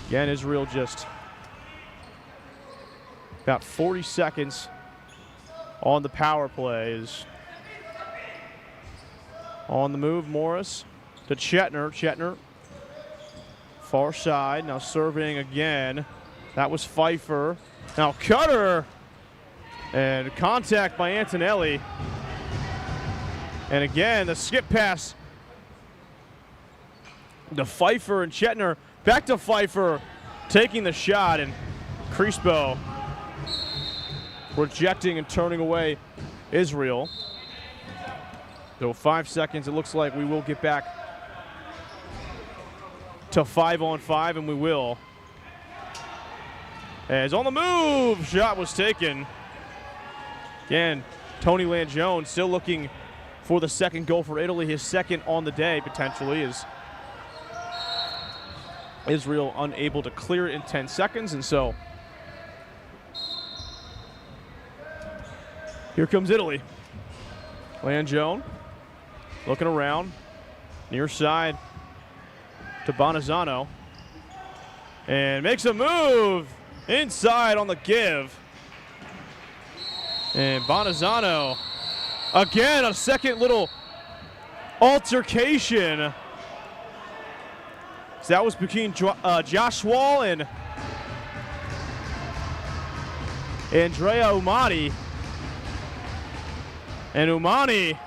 Again, Israel just about 40 seconds on the power play. Is on the move. Morris to Chetner. Chetner far side. Now serving again. That was Pfeiffer. Now Cutter. And contact by Antonelli. And again, the skip pass to Pfeiffer and Chetner. Back to Pfeiffer taking the shot, and Crispo rejecting and turning away Israel. So 5 seconds, it looks like we will get back to 5-on-5, and we will. As on the move, shot was taken. Again, Tony Langione still looking for the second goal for Italy, his second on the day potentially, is Israel unable to clear it in 10 seconds, and so here comes Italy. Langione looking around, near side to Bonazzano, and makes a move inside on the give. And Bonazzano, again, a second little altercation. So that was between Josh Wall and Andrea Umani. And Umani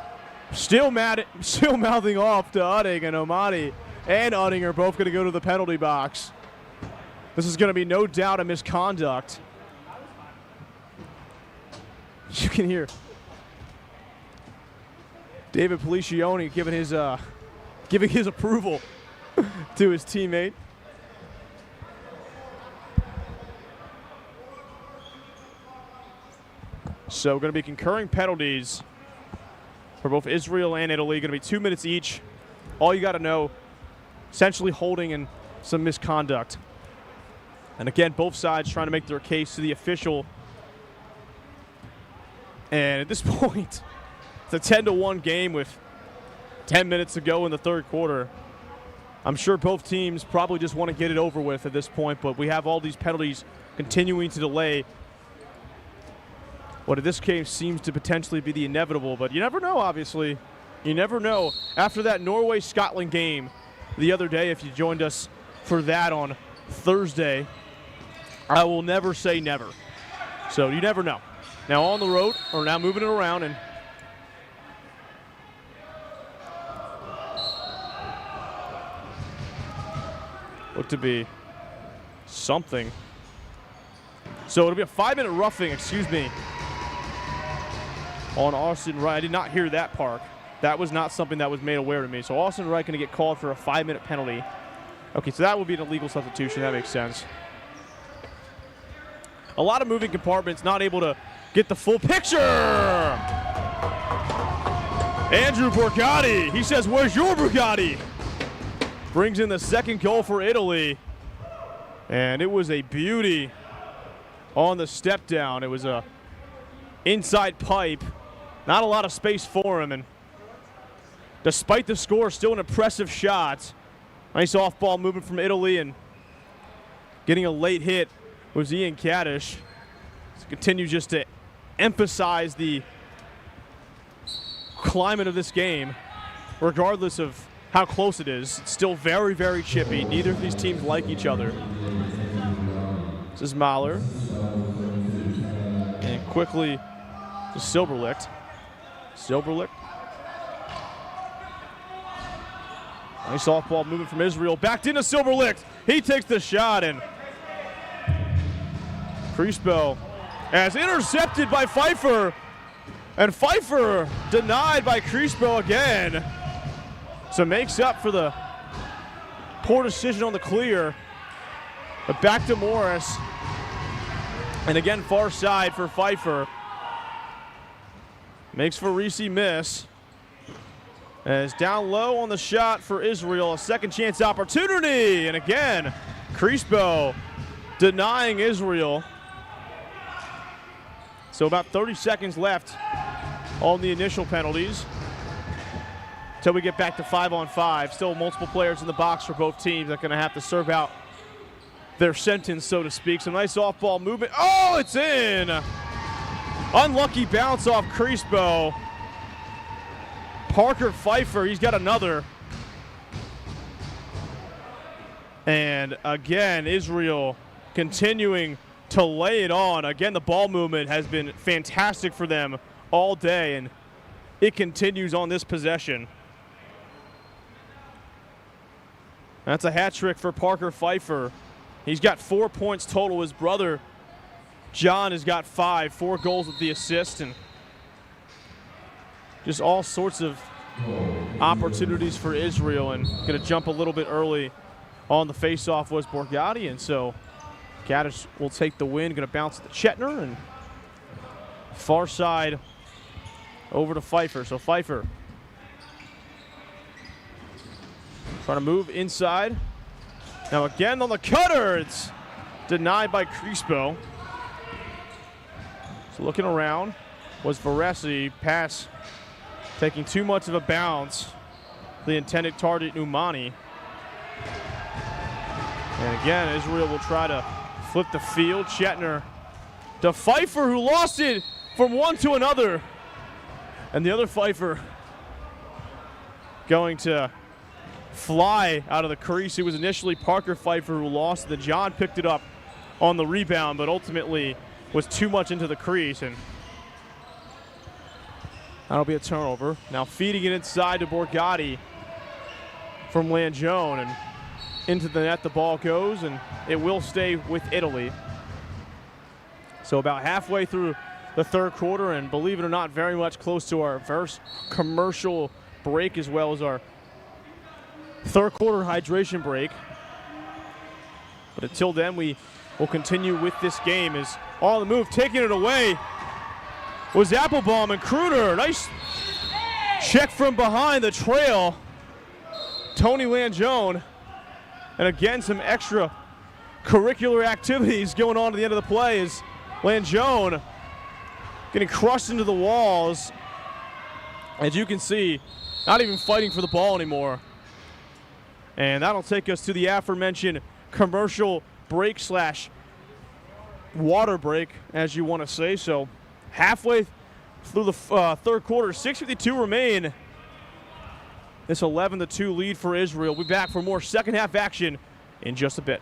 still mouthing off to Utting, and Umani and Utting are both going to go to the penalty box. This is going to be no doubt a misconduct. You can hear David Policione giving his approval to his teammate. So going to be concurring penalties for both Israel and Italy. Going to be 2 minutes each. All you got to know, essentially holding and some misconduct. And again, both sides trying to make their case to the official. And at this point, it's a 10-1 game with 10 minutes to go in the third quarter. I'm sure both teams probably just want to get it over with at this point, but we have all these penalties continuing to delay what in this case seems to potentially be the inevitable, but you never know, obviously. You never know. After that Norway-Scotland game the other day, if you joined us for that on Thursday, I will never say never. So you never know. Now on the road, or now moving it around, and look to be something. So it'll be a 5-minute roughing, excuse me, on Austin Wright. I did not hear that part. That was not something that was made aware to me. So Austin Wright going to get called for a 5-minute penalty. Okay, so that would be an illegal substitution. That makes sense. A lot of moving compartments, not able to get the full picture. Andrew Borgatti, he says, "Where's your Bugatti?" Brings in the second goal for Italy. And it was a beauty on the step down. It was a inside pipe. Not a lot of space for him, and despite the score, still an impressive shot. Nice off-ball movement from Italy, and getting a late hit was Ian Kaddish. To continue just to emphasize the climate of this game, regardless of how close it is. It's still very, very chippy. Neither of these teams like each other. This is Mahler. And quickly to Silberlicht. Silberlicht. Nice off-ball movement from Israel. Backed into Silberlicht. He takes the shot, and Crispo as intercepted by Pfeiffer. And Pfeiffer denied by Crispo again. So makes up for the poor decision on the clear. But back to Morris. And again, far side for Pfeiffer. Makes for Reese miss. As down low on the shot for Israel. A second chance opportunity. And again, Crispo denying Israel. So about 30 seconds left on the initial penalties until we get back to 5-on-5. Still multiple players in the box for both teams that are going to have to serve out their sentence, so to speak. Some nice off-ball movement. Oh, it's in! Unlucky bounce off Crispo. Parker Pfeiffer, he's got another. And again, Israel continuing to lay it on. Again, the ball movement has been fantastic for them all day, and it continues on this possession. That's a hat trick for Parker Pfeiffer. He's got 4 points total. His brother, John, has got 5. 4 goals with the assist, and just all sorts of opportunities for Israel. And going to jump a little bit early on the faceoff was Borgatti, and so Kaddish will take the win. Going to bounce to Chetner, and far side over to Pfeiffer. So Pfeiffer trying to move inside. Now again on the cutter, it's denied by Crispo. So looking around was Varesi. Pass taking too much of a bounce. The intended target, Numani. And again, Israel will try to flip the field. Chetner to Pfeiffer, who lost it from one to another. And the other Pfeiffer going to fly out of the crease. It was initially Parker Pfeiffer who lost it. Then John picked it up on the rebound, but ultimately was too much into the crease, and that'll be a turnover. Now feeding it inside to Borgatti from Langione, and into the net the ball goes, and it will stay with Italy. So about halfway through the third quarter, and believe it or not, very much close to our first commercial break as well as our third quarter hydration break. But until then, we will continue with this game. Is on the move, taking it away was Applebaum, and Kruner. Nice check from behind the trail. Tony Langione. And again, some extra curricular activities going on at the end of the play as Langione getting crushed into the walls. As you can see, not even fighting for the ball anymore. And that'll take us to the aforementioned commercial break slash water break, as you want to say. So halfway through the third quarter, 6:52 remain. This 11-2 lead for Israel. We'll be back for more second half action in just a bit.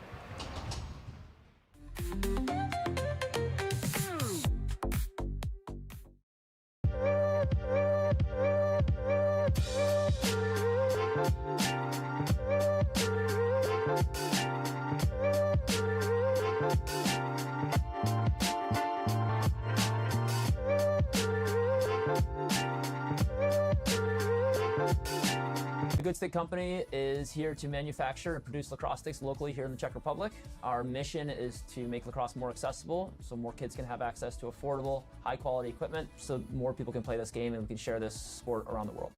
The Good Stick Company is here to manufacture and produce lacrosse sticks locally here in the Czech Republic. Our mission is to make lacrosse more accessible so more kids can have access to affordable, high quality equipment so more people can play this game and we can share this sport around the world.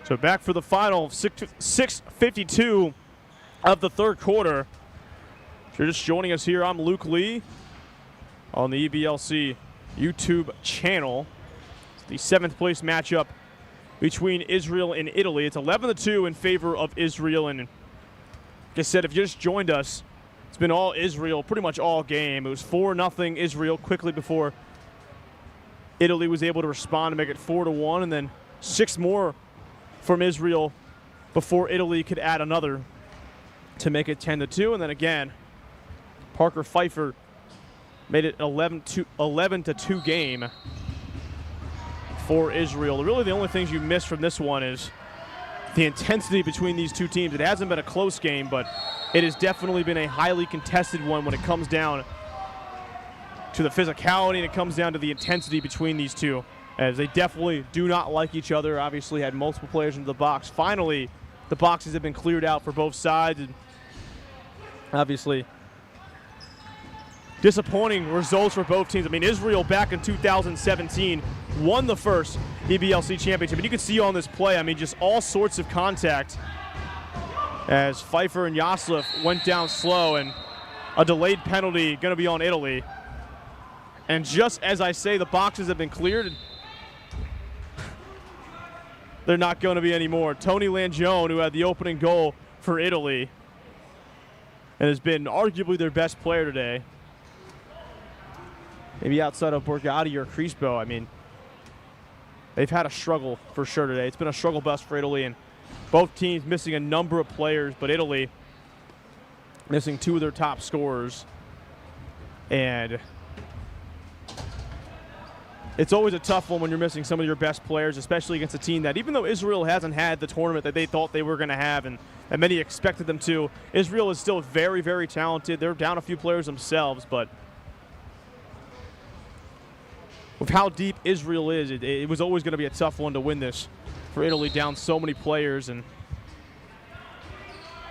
So back for the final 6:52 of the third quarter. If you're just joining us here, I'm Luke Lee on the EBLC YouTube channel. It's the 7th place matchup between Israel and Italy. It's 11-2 in favor of Israel. And like I said, if you just joined us, it's been all Israel pretty much all game. It was 4-0 Israel quickly before Italy was able to respond to make it 4-1, and then 6 more from Israel before Italy could add another to make it 10-2, and then again, Parker Pfeiffer made it 11-2 game for Israel. Really, the only things you missed from this one is the intensity between these two teams. It hasn't been a close game, but it has definitely been a highly contested one when it comes down to the physicality and it comes down to the intensity between these two, as they definitely do not like each other. Obviously had multiple players into the box. Finally, the boxes have been cleared out for both sides. And obviously, disappointing results for both teams. I mean, Israel back in 2017 won the first EBLC championship. And you can see on this play, I mean, just all sorts of contact as Pfeiffer and Yaslif went down slow, and a delayed penalty going to be on Italy. And just as I say, the boxes have been cleared. They're not going to be anymore. Tony Langione, who had the opening goal for Italy and has been arguably their best player today, maybe outside of Borgatti or Crispo. I mean, they've had a struggle for sure today. It's been a struggle bus for Italy, and both teams missing a number of players, but Italy missing 2 of their top scorers. And it's always a tough one when you're missing some of your best players, especially against a team that, even though Israel hasn't had the tournament that they thought they were going to have and many expected them to, Israel is still very, very talented. They're down a few players themselves, but with how deep Israel is, it was always going to be a tough one to win this for Italy, down so many players. And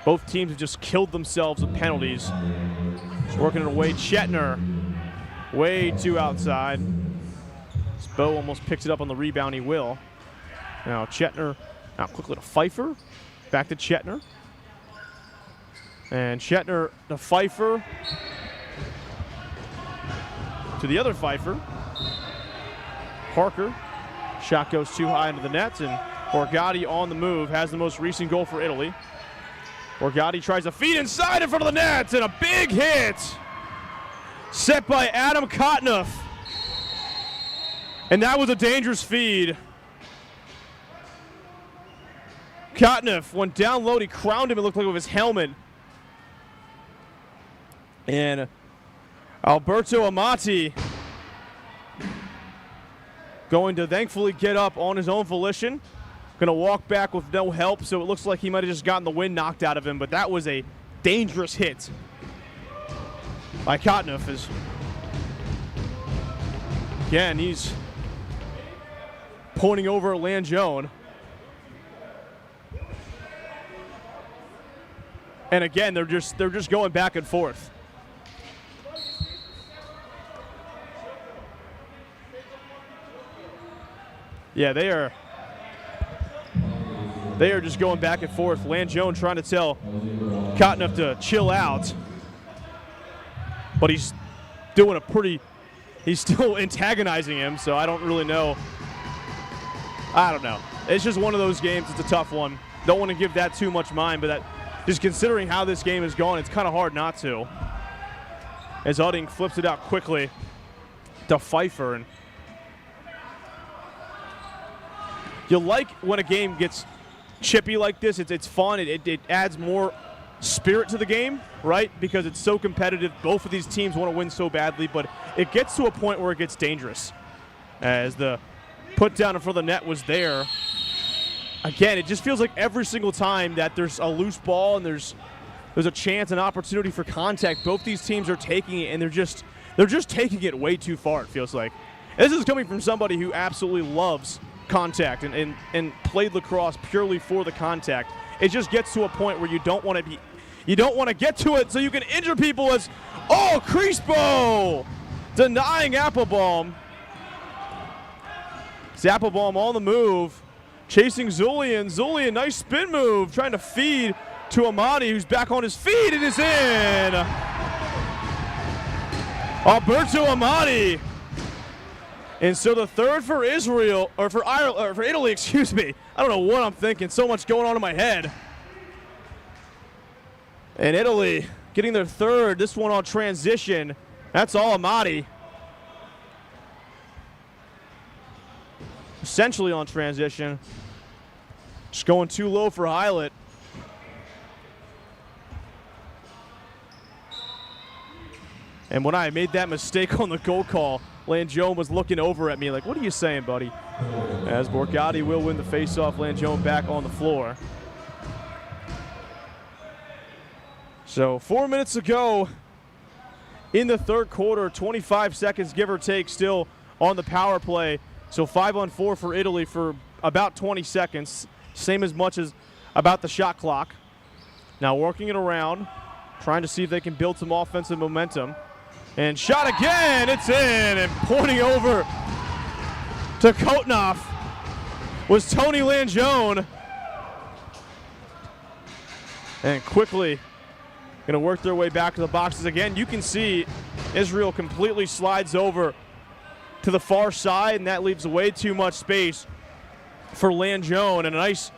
both teams have just killed themselves with penalties. Just working it away. Chetner, way too outside. Bo almost picks it up on the rebound. He will. Now Chetner, now quickly to Pfeiffer. Back to Chetner. And Chetner to Pfeiffer. To the other Pfeiffer. Parker. Shot goes too high into the nets, and Borgatti on the move has the most recent goal for Italy. Borgatti tries to feed inside in front of the nets, and a big hit set by Adam Kotneff. And that was a dangerous feed. Kotneff went down low. He crowned him, it looked like, with his helmet. And Alberto Amati going to thankfully get up on his own volition. Going to walk back with no help, so it looks like he might have just gotten the wind knocked out of him, but that was a dangerous hit by Kotneff. Again, he's pointing over Langione. And again, they're just going back and forth. Yeah, they are just going back and forth. Langione trying to tell Kotneff to chill out. but he's doing he's still antagonizing him, so I don't really know. I don't know. It's just one of those games. It's a tough one. Don't want to give that too much mind, but just considering how this game is going, it's kind of hard not to. As Udding flips it out quickly to Pfeiffer. And you like when a game gets chippy like this. It's fun. It adds more spirit to the game, right? Because it's so competitive. Both of these teams want to win so badly, but it gets to a point where it gets dangerous. As the put down in front of the net was there. Again, it just feels like every single time that there's a loose ball and there's a chance, an opportunity for contact, both these teams are taking it, and they're just taking it way too far, it feels like. And this is coming from somebody who absolutely loves contact and played lacrosse purely for the contact. It just gets to a point where you don't want to get to it so you can injure people as, oh, Crispo denying Applebaum. It's Applebaum on the move, chasing Zulian. Zulian, nice spin move, trying to feed to Amati, who's back on his feet. It is in. Alberto Amati. And so the third for Israel, or for Ireland, or for Italy, excuse me. I don't know what I'm thinking. So much going on in my head. And Italy getting their third, this one on transition. That's all Amati. Essentially on transition. Just going too low for Hylett. And when I made that mistake on the goal call, Langione was looking over at me like, what are you saying, buddy? As Borgatti will win the faceoff, Langione back on the floor. So 4 minutes to go in the third quarter, 25 seconds give or take still on the power play. So 5-on-4 for Italy for about 20 seconds, same as much as about the shot clock. Now working it around, trying to see if they can build some offensive momentum. And shot again, it's in, and pointing over to Kotnoff was Tony Langione. And quickly going to work their way back to the boxes again. You can see Israel completely slides over to the far side, and that leaves way too much space for Langione, and a nice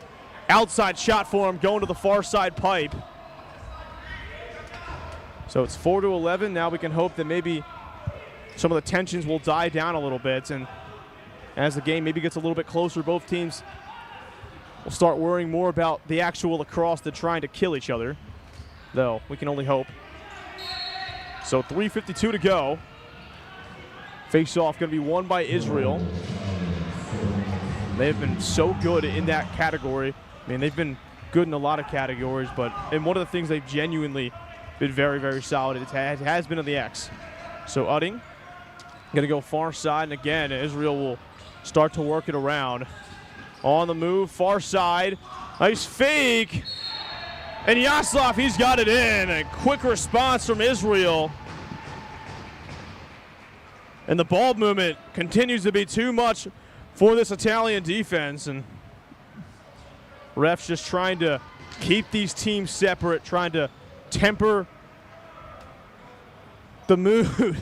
outside shot for him going to the far side pipe. So it's 4-11. Now we can hope that maybe some of the tensions will die down a little bit, and as the game maybe gets a little bit closer, both teams will start worrying more about the actual lacrosse than trying to kill each other, though we can only hope. So 3:52 to go. Face-off going to be won by Israel. They've been so good in that category. I mean, they've been good in a lot of categories, but and one of the things they've genuinely been very, very solid, it has been on the X. So Udding going to go far side, and again, Israel will start to work it around. On the move, far side. Nice fake. And Yaslov, he's got it in. A quick response from Israel. And the ball movement continues to be too much for this Italian defense. And refs just trying to keep these teams separate, trying to temper the mood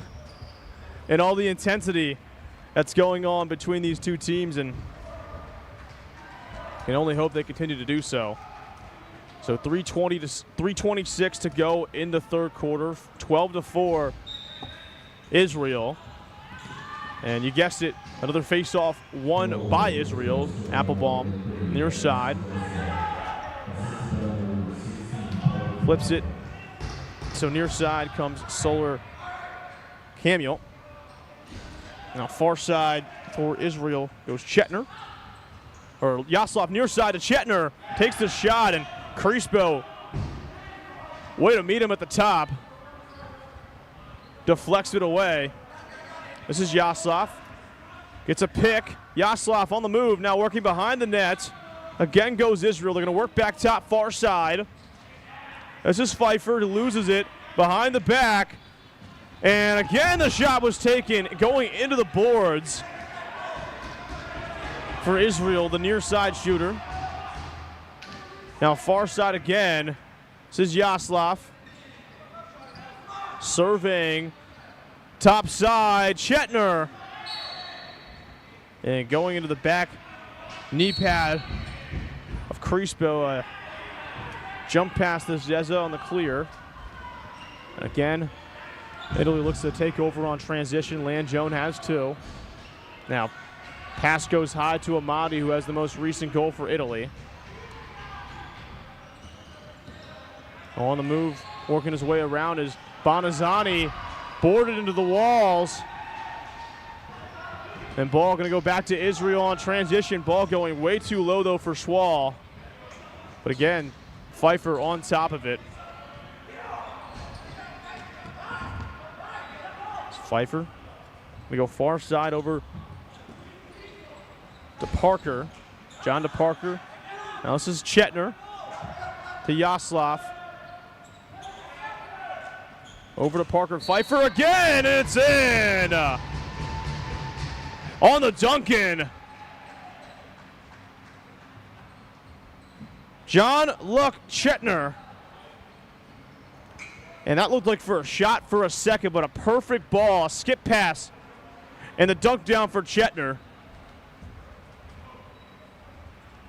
and all the intensity that's going on between these two teams, and can only hope they continue to do so. So 3:26 to go in the third quarter, 12-4 Israel. And you guessed it, another face-off won by Israel. Applebaum near side. Flips it. So near side comes Solar Camille. Now far side for Israel goes Chetner. Or Yaslov near side to Chetner. Takes the shot, and Crispo, way to meet him at the top. Deflects it away. This is Yaslov. Gets a pick. Yaslov on the move, now working behind the net. Again goes Israel. They're going to work back top far side. This is Pfeiffer who loses it behind the back. And again the shot was taken going into the boards for Israel, the near side shooter. Now far side again. This is Yaslov. Serving. Top side. Chetner. And going into the back knee pad of Crispo. Jump past the Zeza on the clear. And again, Italy looks to take over on transition. Langione has two. Now, pass goes high to Amadi, who has the most recent goal for Italy. On the move, working his way around is Bonazzani, boarded into the walls. And ball going to go back to Israel on transition. Ball going way too low, though, for Schwal. But again, Pfeiffer on top of it. It's Pfeiffer. We go far side over to Parker. John to Parker. Now this is Chetner to Yaslav. Over to Parker. Pfeiffer again. It's in. On the Duncan. John Luck Chetner. And that looked like for a shot for a second, but a perfect ball, a skip pass, and the dunk down for Chetner.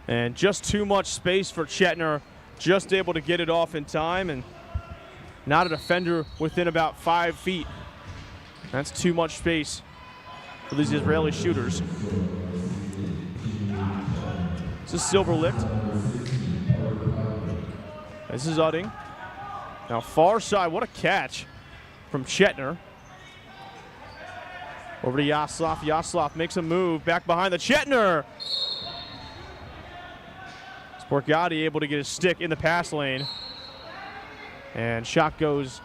And just too much space for Chetner, just able to get it off in time, and not a defender within about 5 feet. That's too much space for these Israeli shooters. This is Silverlicht. This is Udding. Now far side, what a catch from Chetner. Over to Yaslav. Yaslav makes a move back behind the Chetner. Borgatti able to get his stick in the pass lane. And shot goes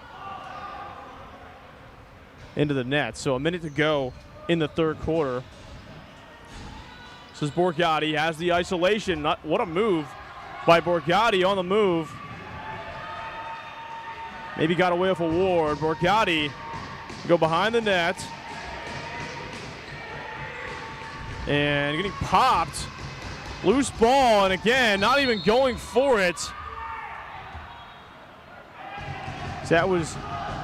into the net. So a minute to go in the third quarter. This is Borgatti, has the isolation. What a move by Borgatti on the move. Maybe got away with a ward. Borgatti go behind the net. And getting popped. Loose ball, and again, not even going for it. So that was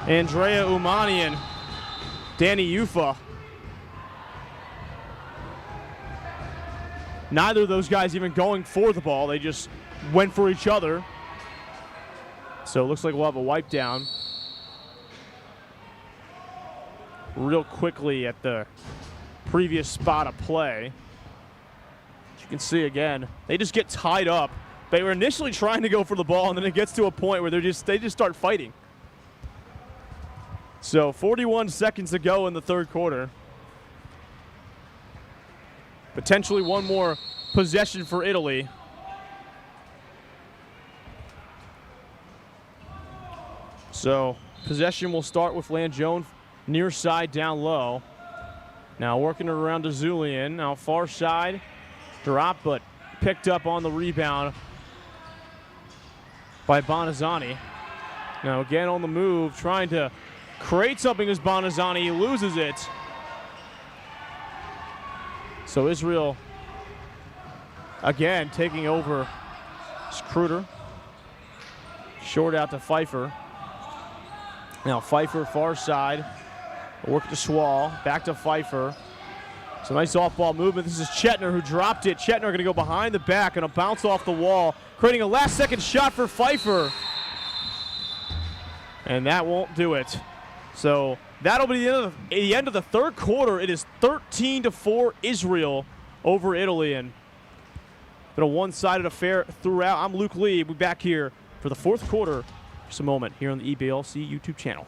Andrea Umani and Danny Ufa. Neither of those guys even going for the ball. They just went for each other. So it looks like we'll have a wipe down real quickly at the previous spot of play. As you can see again, they just get tied up. They were initially trying to go for the ball, and then it gets to a point where they just start fighting. So 41 seconds to go in the third quarter. Potentially one more possession for Italy. So possession will start with Langione near side down low. Now working it around to Zulian. Now far side. Drop, but picked up on the rebound by Bonazzani. Now again on the move, trying to create something as Bonazzani. He loses it. So Israel again taking over. Skruder. Short out to Pfeiffer. Now Pfeiffer far side. Work to Schwal. Back to Pfeiffer. It's a nice off-ball movement. This is Chetner who dropped it. Chetner going to go behind the back and a bounce off the wall, creating a last-second shot for Pfeiffer. And that won't do it. So that'll be the end of the third quarter. It is 13-4 Israel over Italy. And been a one-sided affair throughout. I'm Luke Lee. We'll be back here for the fourth quarter. Just a moment here on the EBLC YouTube channel.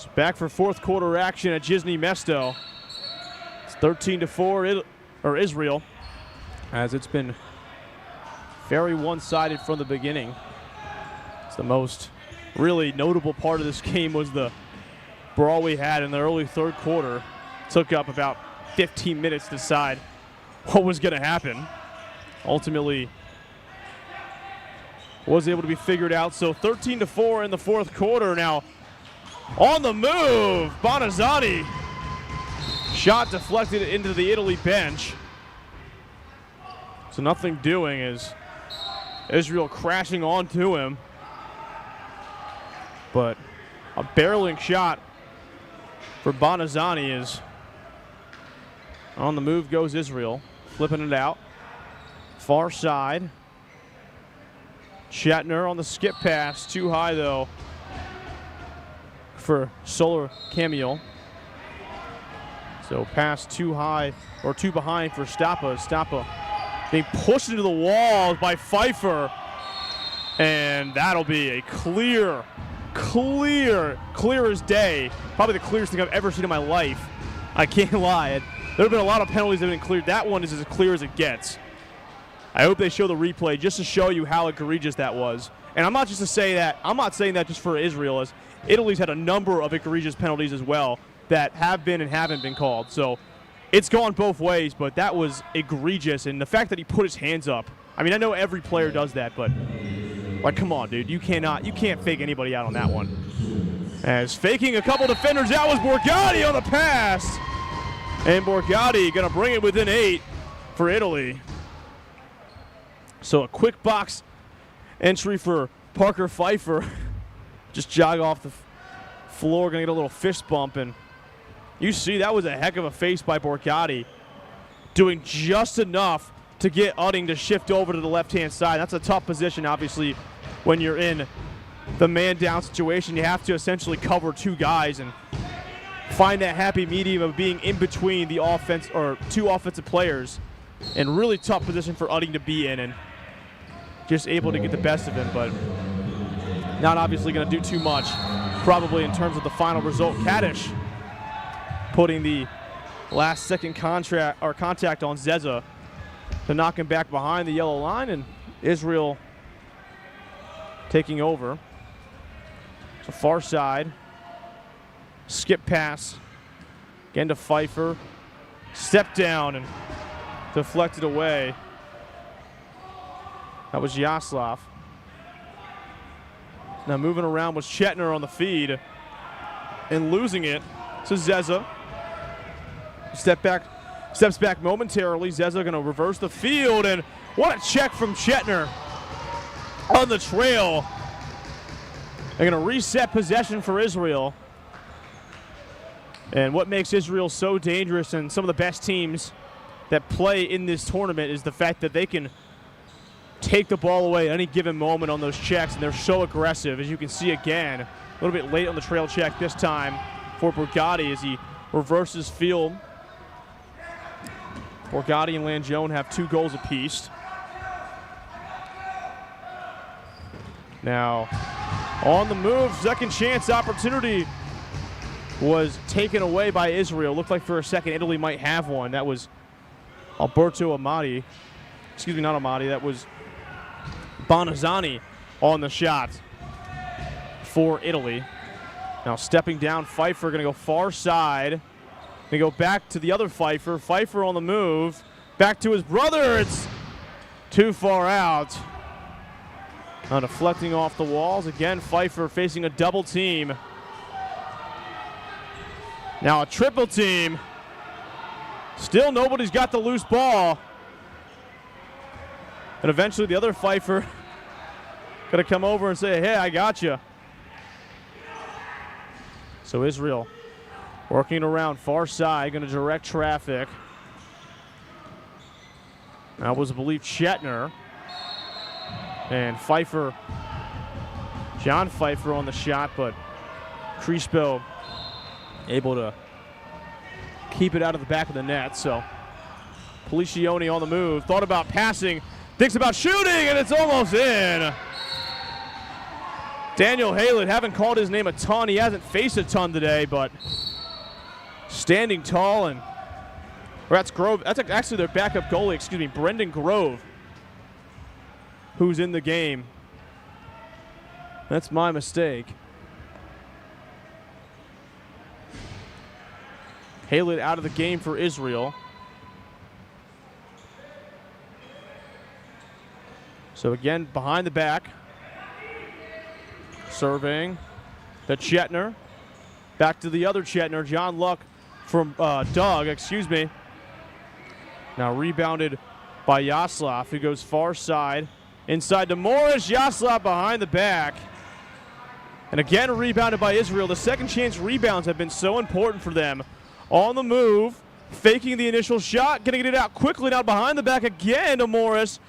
It's back for fourth quarter action at Jižní Město. It's 13-4 Israel, as it's been very one-sided from the beginning. It's the most really notable part of this game was the brawl we had in the early third quarter. Took up about 15 minutes to decide what was going to happen. Ultimately, was able to be figured out. So 13-4 in the fourth quarter. Now, on the move, Bonazzani. Shot deflected into the Italy bench. So nothing doing as Israel crashing onto him. But a barreling shot for Bonazzani is on the move goes Israel. Flipping it out. Far side. Shatner on the skip pass. Too high, though, for Solar Camille. So pass too high, or too behind for Stapa. Stapa being pushed into the wall by Pfeiffer. And that'll be a clear as day. Probably the clearest thing I've ever seen in my life. I can't lie. There have been a lot of penalties that have been cleared. That one is as clear as it gets. I hope they show the replay just to show you how egregious that was. And I'm not just to say that, I'm not saying that just for Israel, as Italy's had a number of egregious penalties as well that have been and haven't been called. So it's gone both ways, but that was egregious. And the fact that he put his hands up, I mean, I know every player does that, but like, come on, dude, you can't fake anybody out on that one. As faking a couple defenders, that was Borgatti on the pass. And Borgatti gonna bring it within 8 for Italy. So a quick box entry for Parker Pfeiffer. Just jog off the floor, gonna get a little fist bump, and you see that was a heck of a face by Borgatti, doing just enough to get Udding to shift over to the left-hand side. That's a tough position, obviously, when you're in the man-down situation. You have to essentially cover two guys and find that happy medium of being in between the offense or two offensive players. And really tough position for Udding to be in, and just able to get the best of him, but not obviously going to do too much, probably in terms of the final result. Kaddish putting the last-second contact on Zeza to knock him back behind the yellow line, and Israel taking over. So far side, skip pass, again to Pfeiffer, step down and deflected away. That was Yaslav. Now moving around was Shetner on the feed and losing it to Zeza. Steps back momentarily. Zeza going to reverse the field, and what a check from Shetner on the trail. They're going to reset possession for Israel. And what makes Israel so dangerous and some of the best teams that play in this tournament is the fact that they can take the ball away at any given moment on those checks, and they're so aggressive. As you can see again, a little bit late on the trail check this time for Borgatti as he reverses field. Borgatti and Langione have 2 goals apiece. Now, on the move, second chance opportunity was taken away by Israel. Looked like for a second Italy might have one. That was Alberto Amati. Excuse me, not Amati. That was Bonazzani on the shot for Italy. Now stepping down, Pfeiffer going to go far side. Going to go back to the other Pfeiffer. Pfeiffer on the move. Back to his brother. It's too far out. Now deflecting off the walls. Again, Pfeiffer facing a double team. Now a triple team. Still nobody's got the loose ball. And eventually the other Pfeiffer going to come over and say, hey, I got you. So Israel working around far side, going to direct traffic. That was, I believe, Shetner. And Pfeiffer, John Pfeiffer on the shot, but Crispo able to keep it out of the back of the net. So Policione on the move, thought about passing, thinks about shooting, and it's almost in. Daniel Haylett, haven't called his name a ton. He hasn't faced a ton today, but standing tall. And that's Grove. That's actually their backup goalie, excuse me, Brendan Grove, who's in the game. That's my mistake. Haylett out of the game for Israel. So again, behind the back. Serving the Chetner. Back to the other Chetner, John Luck from Doug, excuse me. Now rebounded by Yaslav, who goes far side. Inside to Morris, Yaslav behind the back. And again rebounded by Israel. The second chance rebounds have been so important for them. On the move, faking the initial shot, getting it out quickly now behind the back again to Morris.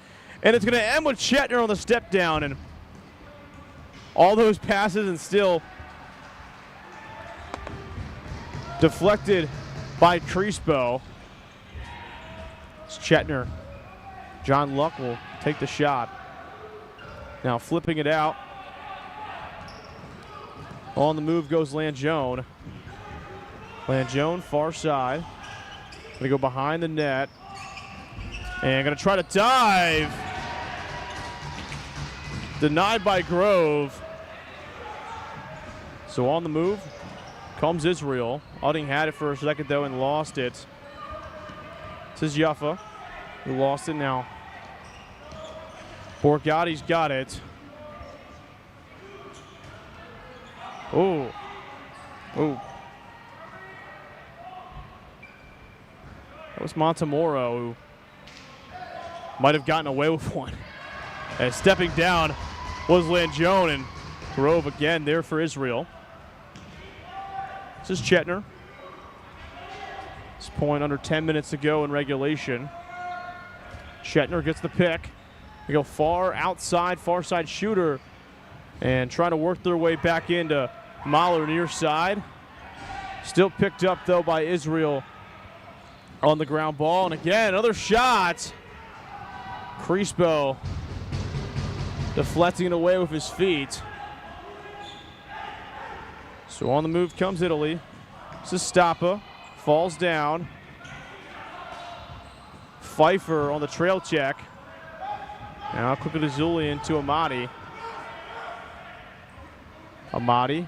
And it's going to end with Chetner on the step down. And all those passes and still deflected by Crispo. It's Chetner. John Luck will take the shot. Now flipping it out. On the move goes Langione. Langione far side. Gonna go behind the net. And gonna try to dive. Denied by Grove. So on the move comes Israel. Udding had it for a second though and lost it. This is Juffa who lost it now. Borgatti's got it. Oh. Oh. That was Montemoro who might have gotten away with one. And stepping down was Langione, and Grove again there for Israel. This is Chetner. This point under 10 minutes to go in regulation. Chetner gets the pick. They go far outside, far side shooter, and trying to work their way back into Mahler near side. Still picked up though by Israel on the ground ball. And again, another shot. Crispo deflecting it away with his feet. So on the move comes Italy. Sestapa falls down. Pfeiffer on the trail check. Now quickly to Zulian to Amati. Amati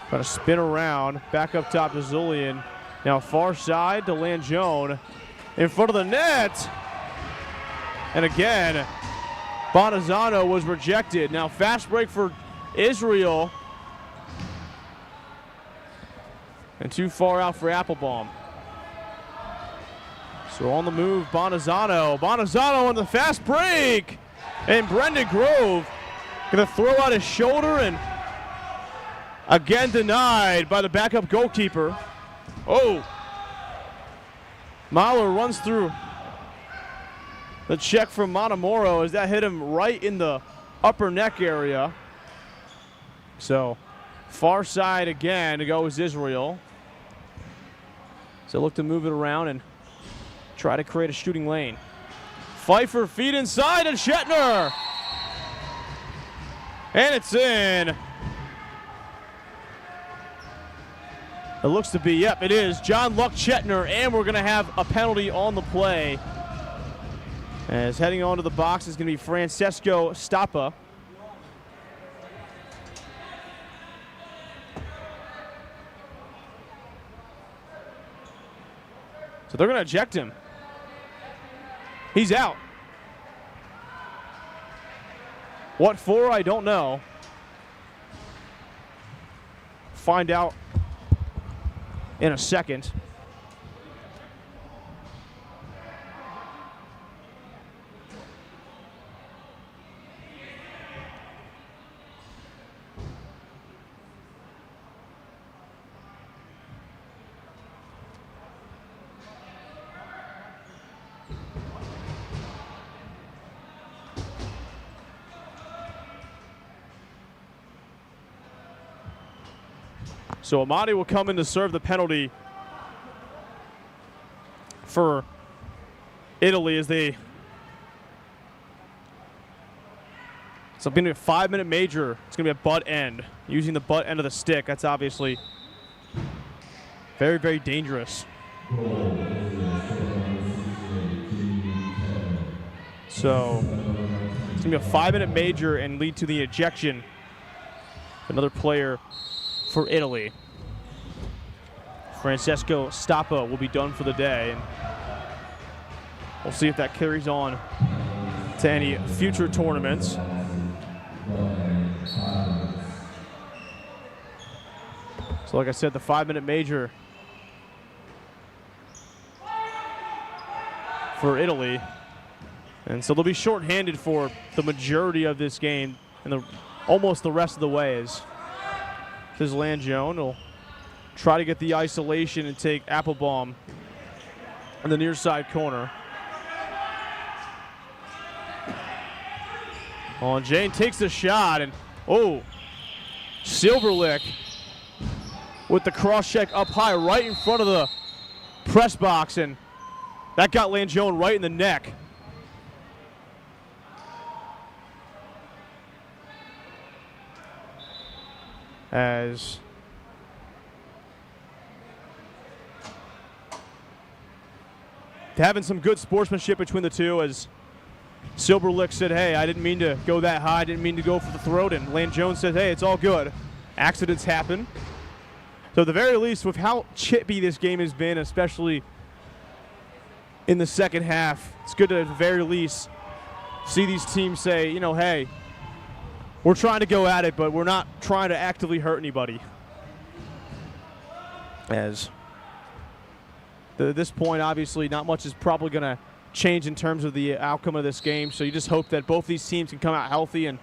trying to spin around. Back up top to Zulian. Now far side to Langione. In front of the net. And again, Bonazzano was rejected. Now fast break for Israel. And too far out for Applebaum. So on the move, Bonazzano. Bonazzano on the fast break. And Brendan Grove going to throw out his shoulder and again denied by the backup goalkeeper. Oh. Mahler runs through the check from Montemoro as that hit him right in the upper neck area. So far side again to go is Israel. So look to move it around and try to create a shooting lane. Pfeiffer feet inside and Chetner. And it's in. It looks to be, yep, it is. John Luck Chetner, and we're going to have a penalty on the play. As heading onto the box is going to be Francesco Stappa. So they're going to eject him. He's out. What for, I don't know. Find out in a second. So Amati will come in to serve the penalty for Italy as they So it's going to be a 5-minute major. It's going to be a butt end. Using the butt end of the stick, that's obviously very, very dangerous. So it's going to be a 5-minute major and lead to the ejection of another player for Italy. Francesco Stappa will be done for the day, and we'll see if that carries on to any future tournaments. So like I said, the 5-minute major for Italy. And so they'll be shorthanded for the majority of this game and almost the rest of the way as this is Langione will try to get the isolation and take Applebaum in the near side corner. Oh, and Jane takes the shot, and Silverlick with the cross check up high right in front of the press box, and that got Langione right in the neck. As having some good sportsmanship between the two, as Silverlick said, hey, I didn't mean to go that high, I didn't mean to go for the throat, and Langione said, hey, it's all good. Accidents happen. So at the very least, with how chippy this game has been, especially in the second half, it's good to at the very least see these teams say, you know, hey, we're trying to go at it, but we're not trying to actively hurt anybody. As at this point, obviously, not much is probably going to change in terms of the outcome of this game. So you just hope that both these teams can come out healthy and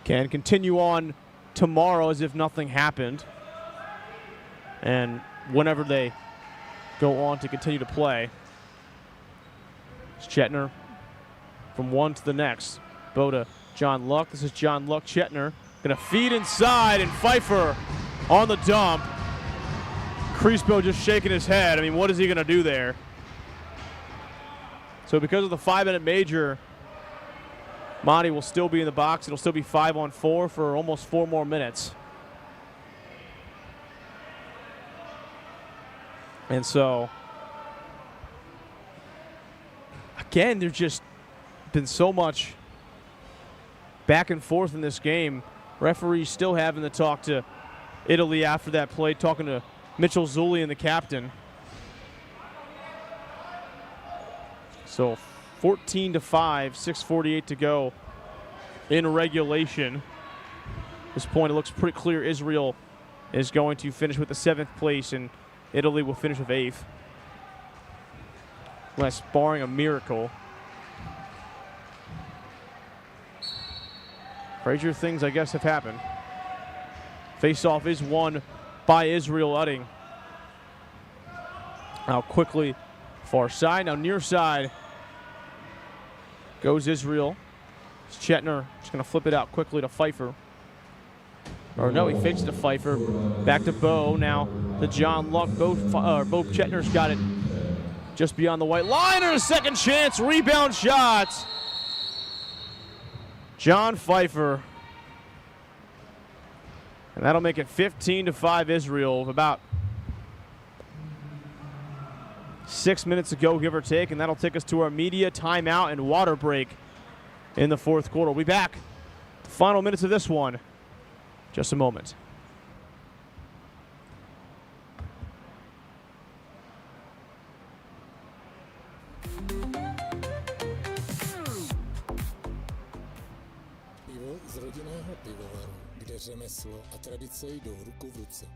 can continue on tomorrow as if nothing happened. And whenever they go on to continue to play. It's Chetner from one to the next. Bow to John Luck. This is John Luck. Chetner going to feed inside, and Pfeiffer on the dump. Crispo just shaking his head. I mean, what is he going to do there? So because of the 5-minute major, Monty will still be in the box. It'll still be 5-on-4 for almost 4 more minutes. And so, again, there's just been so much back and forth in this game. Referees still having to talk to Italy after that play, talking to Mitchell Zulian, the captain. So 14-5, 6:48 to go in regulation. At this point, it looks pretty clear Israel is going to finish with the 7th place, and Italy will finish with 8th. Unless barring a miracle. Crazier things, I guess, have happened. Face-off is won by Israel Udding. Now quickly, far side. Now near side goes Israel. It's Chetner just going to flip it out quickly to Pfeiffer. Or no, he fakes it to Pfeiffer. Back to Bo. Now to John Luck. Bo Chetner's got it just beyond the white line. And a second chance. Rebound shot. John Pfeiffer. And that'll make it 15-5 Israel with about 6 minutes to go, give or take. And that'll take us to our media timeout and water break in the 4th quarter. We'll be back. Final minutes of this one. Just a moment. Pivo z rodinného pivovaru, kde řemeslo a tradice jdou ruku v ruce.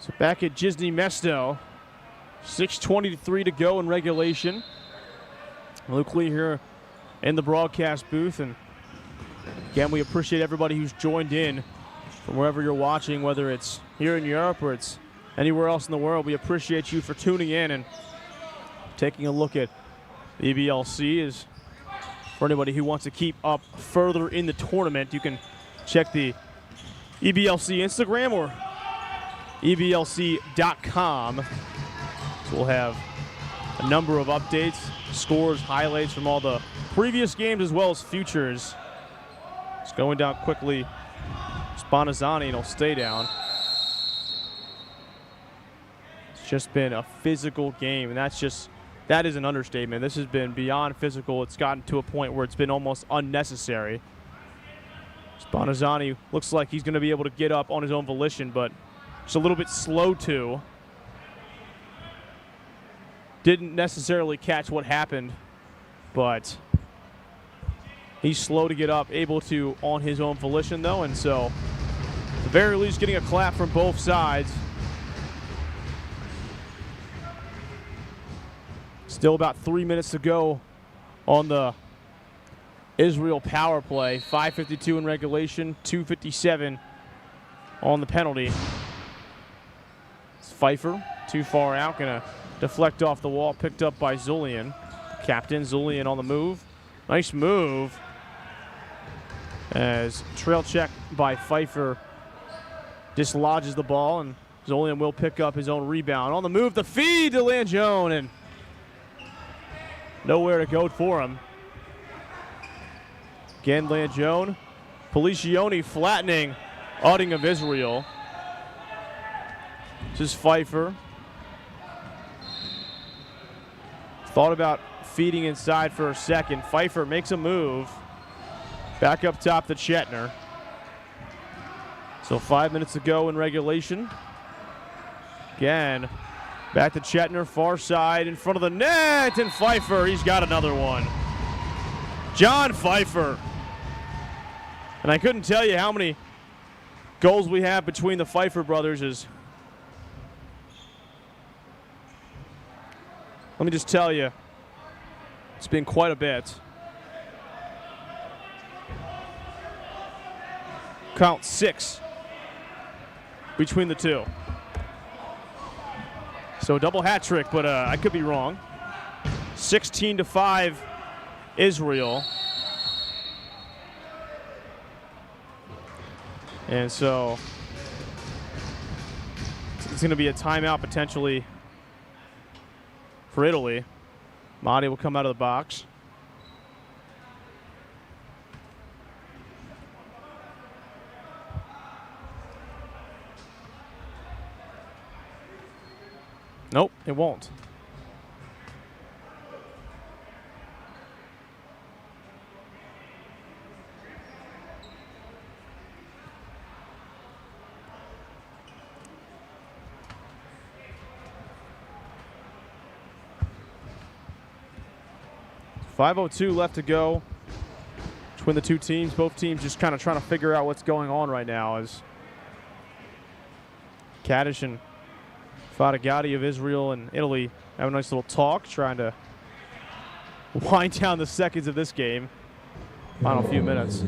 So back at Jižní Město, 6:23 to go in regulation. Luke Lee here in the broadcast booth, and again, we appreciate everybody who's joined in from wherever you're watching, whether it's here in Europe or it's anywhere else in the world. We appreciate you for tuning in and taking a look at the EBLC. Is for anybody who wants to keep up further in the tournament, you can check the EBLC Instagram or EBLC.com. So we'll have a number of updates, scores, highlights from all the previous games as well as futures. It's going down quickly. Spanazzani, and he'll stay down. It's just been a physical game, and that is an understatement. This has been beyond physical. It's gotten to a point where it's been almost unnecessary. Spanazzani looks like he's going to be able to get up on his own volition, but just a little bit slow to. Didn't necessarily catch what happened, but he's slow to get up, able to on his own volition, though, and so at the very least getting a clap from both sides. Still about 3 minutes to go on the Israel power play. 5:52 in regulation, 2:57 on the penalty. It's Pfeiffer, too far out, gonna deflect off the wall, picked up by Zulian. Captain Zulian on the move. Nice move. As trail check by Pfeiffer dislodges the ball, and Zulian will pick up his own rebound. On the move, the feed to Langione, and nowhere to go for him. Again, Langione. Policioni flattening Auding of Israel. This is Pfeiffer. Thought about feeding inside for a second. Pfeiffer makes a move. Back up top to Chetner. So 5 minutes to go in regulation. Again, back to Chetner, far side, in front of the net, and Pfeiffer, he's got another one. John Pfeiffer. And I couldn't tell you how many goals we have between the Pfeiffer brothers. Let me just tell you, it's been quite a bit. Count 6 between the two. So double hat trick, but I could be wrong. 16-5 Israel. And so it's going to be a timeout potentially for Italy. Mahdi will come out of the box. Nope, it won't. .502 left to go between the two teams. Both teams just kind of trying to figure out what's going on right now as Kaddish and Fatigati of Israel and Italy have a nice little talk, trying to wind down the seconds of this game. Final few minutes.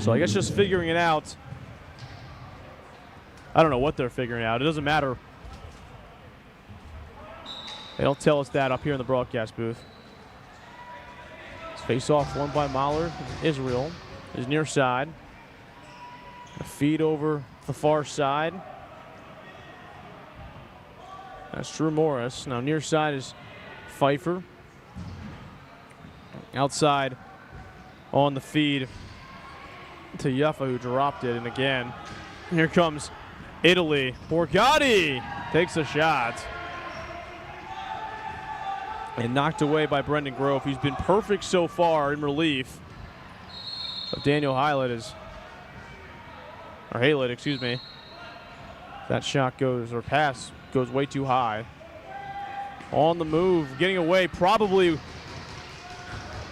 So I guess just figuring it out. I don't know what they're figuring out. It doesn't matter. They don't tell us that up here in the broadcast booth. Face off won by Mahler. Israel is near side. A feed over the far side. That's Drew Morris. Now near side is Pfeiffer. Outside on the feed to Yuffa, who dropped it. And again, here comes Italy. Borgatti takes a shot. And knocked away by Brendan Grove, who's been perfect so far in relief. So Daniel Haylett excuse me. That shot goes, or pass goes way too high. On the move, getting away probably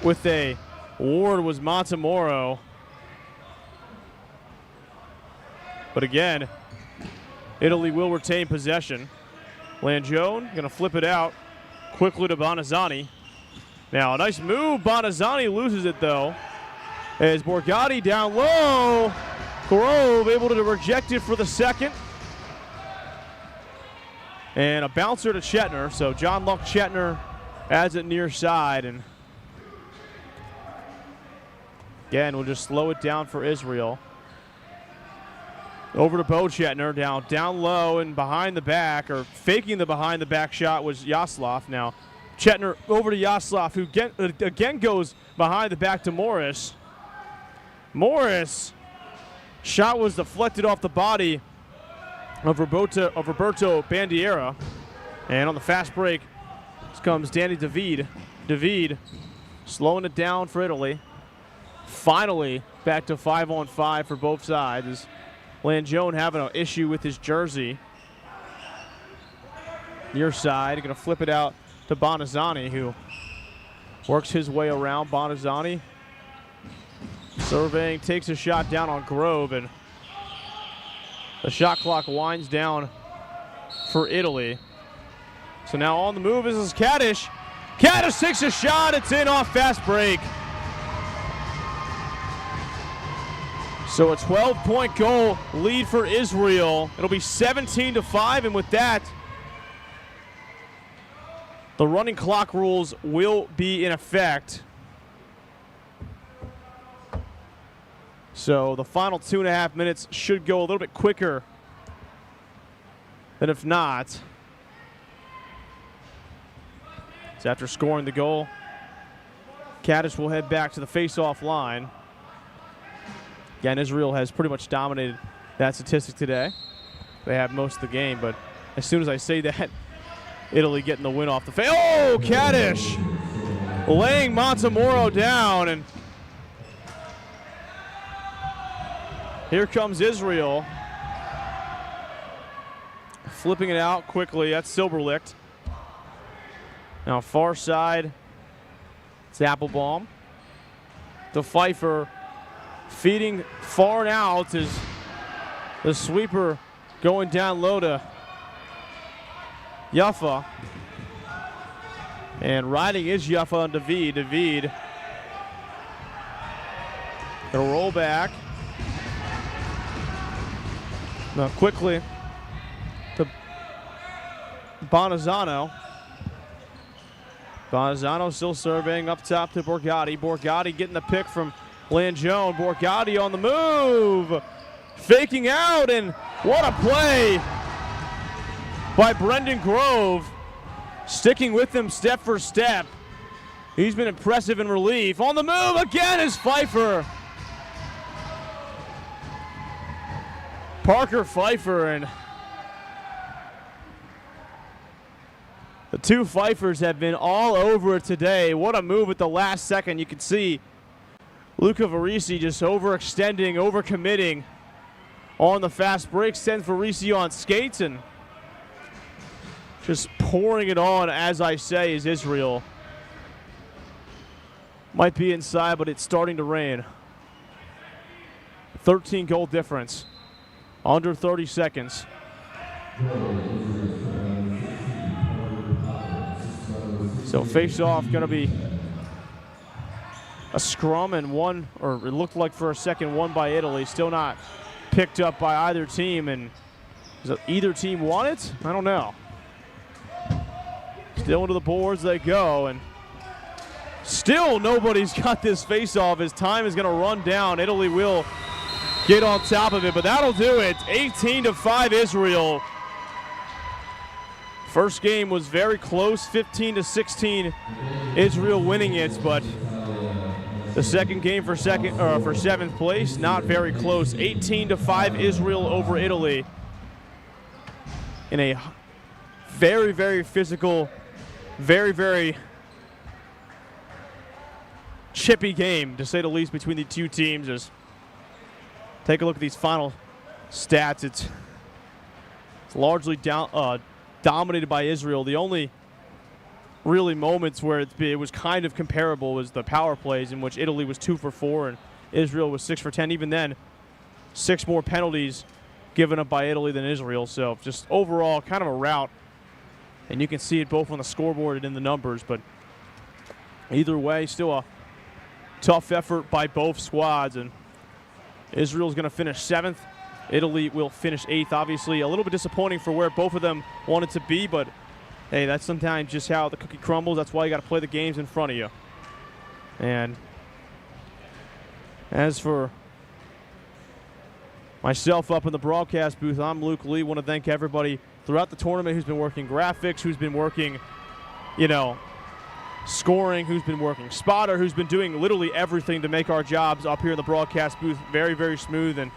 with a Ward was Montemoro. But again, Italy will retain possession. Langione going to flip it out quickly to Bonazzani. Now, a nice move. Bonazzani loses it, though. As Borgatti down low. Grove able to reject it for the second. And a bouncer to Chetner. So John Luck Chetner adds it near side. And again, we'll just slow it down for Israel. Over to Bo Chetner, down low and behind the back, or faking the behind the back shot was Yaslov. Now, Chetner over to Yaslov, who again goes behind the back to Morris. Morris, shot was deflected off the body of Roberto Bandiera. And on the fast break, comes Danny David. David slowing it down for Italy. Finally, back to 5-on-5 for both sides. Langione having an issue with his jersey. Near side, going to flip it out to Bonazzani, who works his way around. Bonazzani surveying, takes a shot down on Grove, and the shot clock winds down for Italy. So now on the move is Kaddish. Kaddish takes a shot. It's in off fast break. So a 12-point goal lead for Israel. It'll be 17-5, and with that, the running clock rules will be in effect. So the final 2.5 minutes should go a little bit quicker than if not. So after scoring the goal, Kaddish will head back to the face-off line. Again, Israel has pretty much dominated that statistic today. They have most of the game, but as soon as I say that, Italy getting the win off the face. Oh, Kaddish laying Montemoro down, and here comes Israel. Flipping it out quickly. That's Silberlicht. Now far side, it's Applebaum. The Pfeiffer feeding far and out is the sweeper going down low to Jaffa. And riding is Jaffa on David. David gonna roll back. Now quickly to Bonazzano. Bonazzano still surveying up top to Borgatti. Borgatti getting the pick from Langione. Borgatti on the move. Faking out, and what a play by Brendan Grove. Sticking with him step for step. He's been impressive in relief. On the move again is Pfeiffer. Parker Pfeiffer, and the two Pfeiffers have been all over it today. What a move at the last second. You can see Luca Varese just overextending, overcommitting on the fast break. Sends Varese on skates, and just pouring it on, as I say, is Israel. Might be inside, but it's starting to rain. 13 goal difference. Under 30 seconds. So face-off going to be a scrum, and one, or it looked like for a second, won by Italy. Still not picked up by either team, and does either team want it? I don't know. Still into the boards they go, and still nobody's got this face-off as time is going to run down. Italy will get on top of it, but that'll do it. 18-5 Israel. First game was very close, 15-16 Israel winning it, but the second game for seventh place, not very close. 18-5 Israel over Italy in a very, very physical, very, very chippy game, to say the least, between the two teams. Just take a look at these final stats. It's largely dominated by Israel. The only really moments where it was kind of comparable was the power plays, in which Italy was 2 for 4 and Israel was 6 for 10. Even then, 6 more penalties given up by Italy than Israel. So just overall kind of a rout. And you can see it both on the scoreboard and in the numbers. But either way, still a tough effort by both squads. And Israel's going to finish 7th. Italy will finish 8th. Obviously, a little bit disappointing for where both of them wanted to be. But, hey, that's sometimes just how the cookie crumbles. That's why you got to play the games in front of you. And as for myself up in the broadcast booth, I'm Luke Lee. Want to thank everybody throughout the tournament who's been working graphics, who's been working, scoring, who's been working spotter, who's been doing literally everything to make our jobs up here in the broadcast booth very, very smooth. And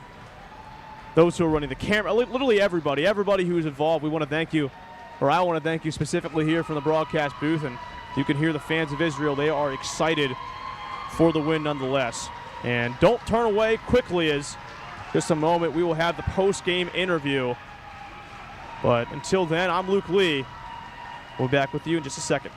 those who are running the camera, literally everybody who is involved, we want to thank you, or I want to thank you specifically here from the broadcast booth. And you can hear the fans of Israel. They are excited for the win nonetheless. And don't turn away quickly, as just a moment we will have the post-game interview. But until then, I'm Luke Lee. We'll be back with you in just a second.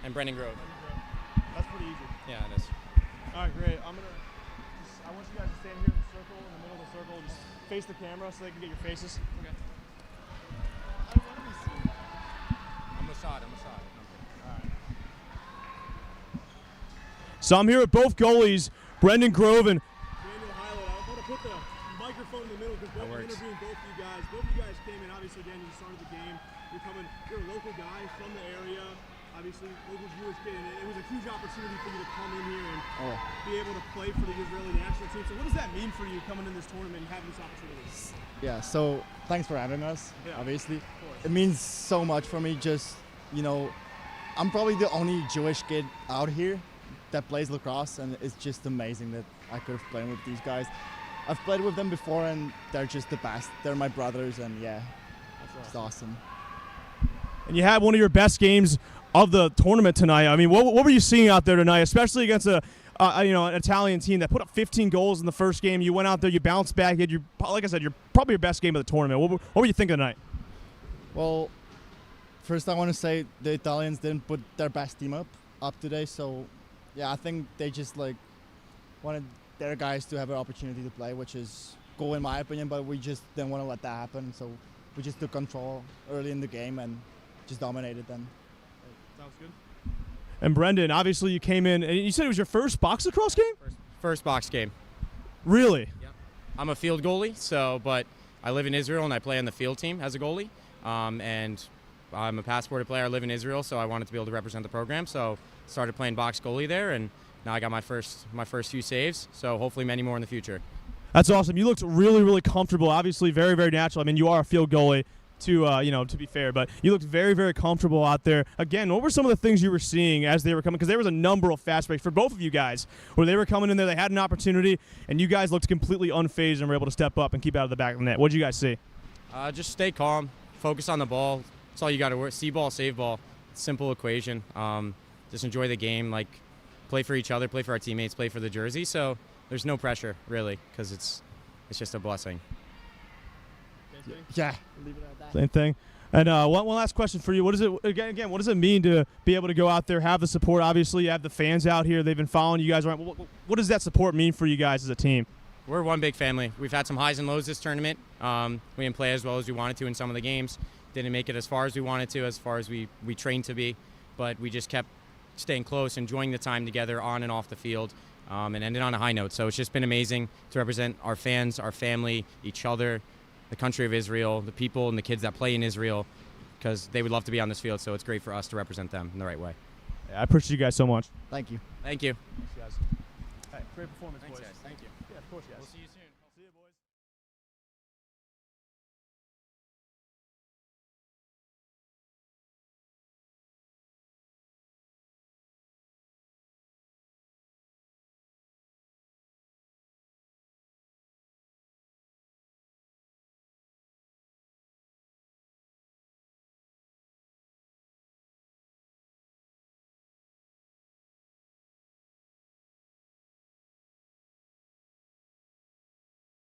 And Brendan Grove. That's pretty easy. Yeah, it is. All right, great. I want you guys to stand here in the circle, in the middle of the circle. Just face the camera so they can get your faces. Okay. I'm Assad. All right. So I'm here with both goalies, Brendan Grove and Daniel Highlight. I want to put the microphone in the middle because we're interviewing both of you guys. Both of you guys came in. Obviously, Daniel, you started the game. You're a local guy from the area. Obviously, local Jewish kid, and it was a huge opportunity for you to come in here and be able to play for the Israeli national team. So what does that mean for you coming in this tournament and having this opportunity? Yeah, so thanks for having us, obviously. It means so much for me. Just, I'm probably the only Jewish kid out here that plays lacrosse, and it's just amazing that I could have played with these guys. I've played with them before, and they're just the best. They're my brothers, and yeah, it's awesome. And you had one of your best games of the tournament tonight. I mean, what were you seeing out there tonight, especially against an Italian team that put up 15 goals in the first game? You went out there, you bounced back, you had like I said, you're probably your best game of the tournament. What were you thinking tonight? Well, first I want to say the Italians didn't put their best team up today, so yeah, I think they just wanted their guys to have an opportunity to play, which is cool in my opinion, but we just didn't want to let that happen, so we just took control early in the game and just dominated them. Sounds good. And Brendan, obviously you came in, and you said it was your first box lacrosse game? First box game. Really? Yep. I'm a field goalie, but I live in Israel and I play on the field team as a goalie. And I'm a passported player. I live in Israel, so I wanted to be able to represent the program. So started playing box goalie there, and now I got my first few saves. So hopefully many more in the future. That's awesome. You looked really, really comfortable. Obviously, very, very natural. I mean, you are a field goalie, to be fair, but you looked very, very comfortable out there. Again, what were some of the things you were seeing as they were coming? Because there was a number of fast breaks for both of you guys where they were coming in there, they had an opportunity, and you guys looked completely unfazed and were able to step up and keep out of the back of the net. What did you guys see? Just stay calm, focus on the ball. That's all you got to work. See ball, save ball. Simple equation. Just enjoy the game. Play for each other, play for our teammates, play for the jersey. So there's no pressure really, because it's just a blessing. Yeah. Leave it at that. Same thing. And one last question for you. What does it mean to be able to go out there, have the support? Obviously, you have the fans out here. They've been following you guys around. What does that support mean for you guys as a team? We're one big family. We've had some highs and lows this tournament. We didn't play as well as we wanted to in some of the games. Didn't make it as far as we wanted to, as far as we trained to be. But we just kept staying close, enjoying the time together on and off the field, and ended on a high note. So it's just been amazing to represent our fans, our family, each other, the country of Israel, the people and the kids that play in Israel, because they would love to be on this field. So it's great for us to represent them in the right way. I appreciate you guys so much. Thank you. Thank you. Thanks, guys. Hey, great performance, Thanks, boys. guys. Thank you. Yeah, of course, guys. We'll see you soon.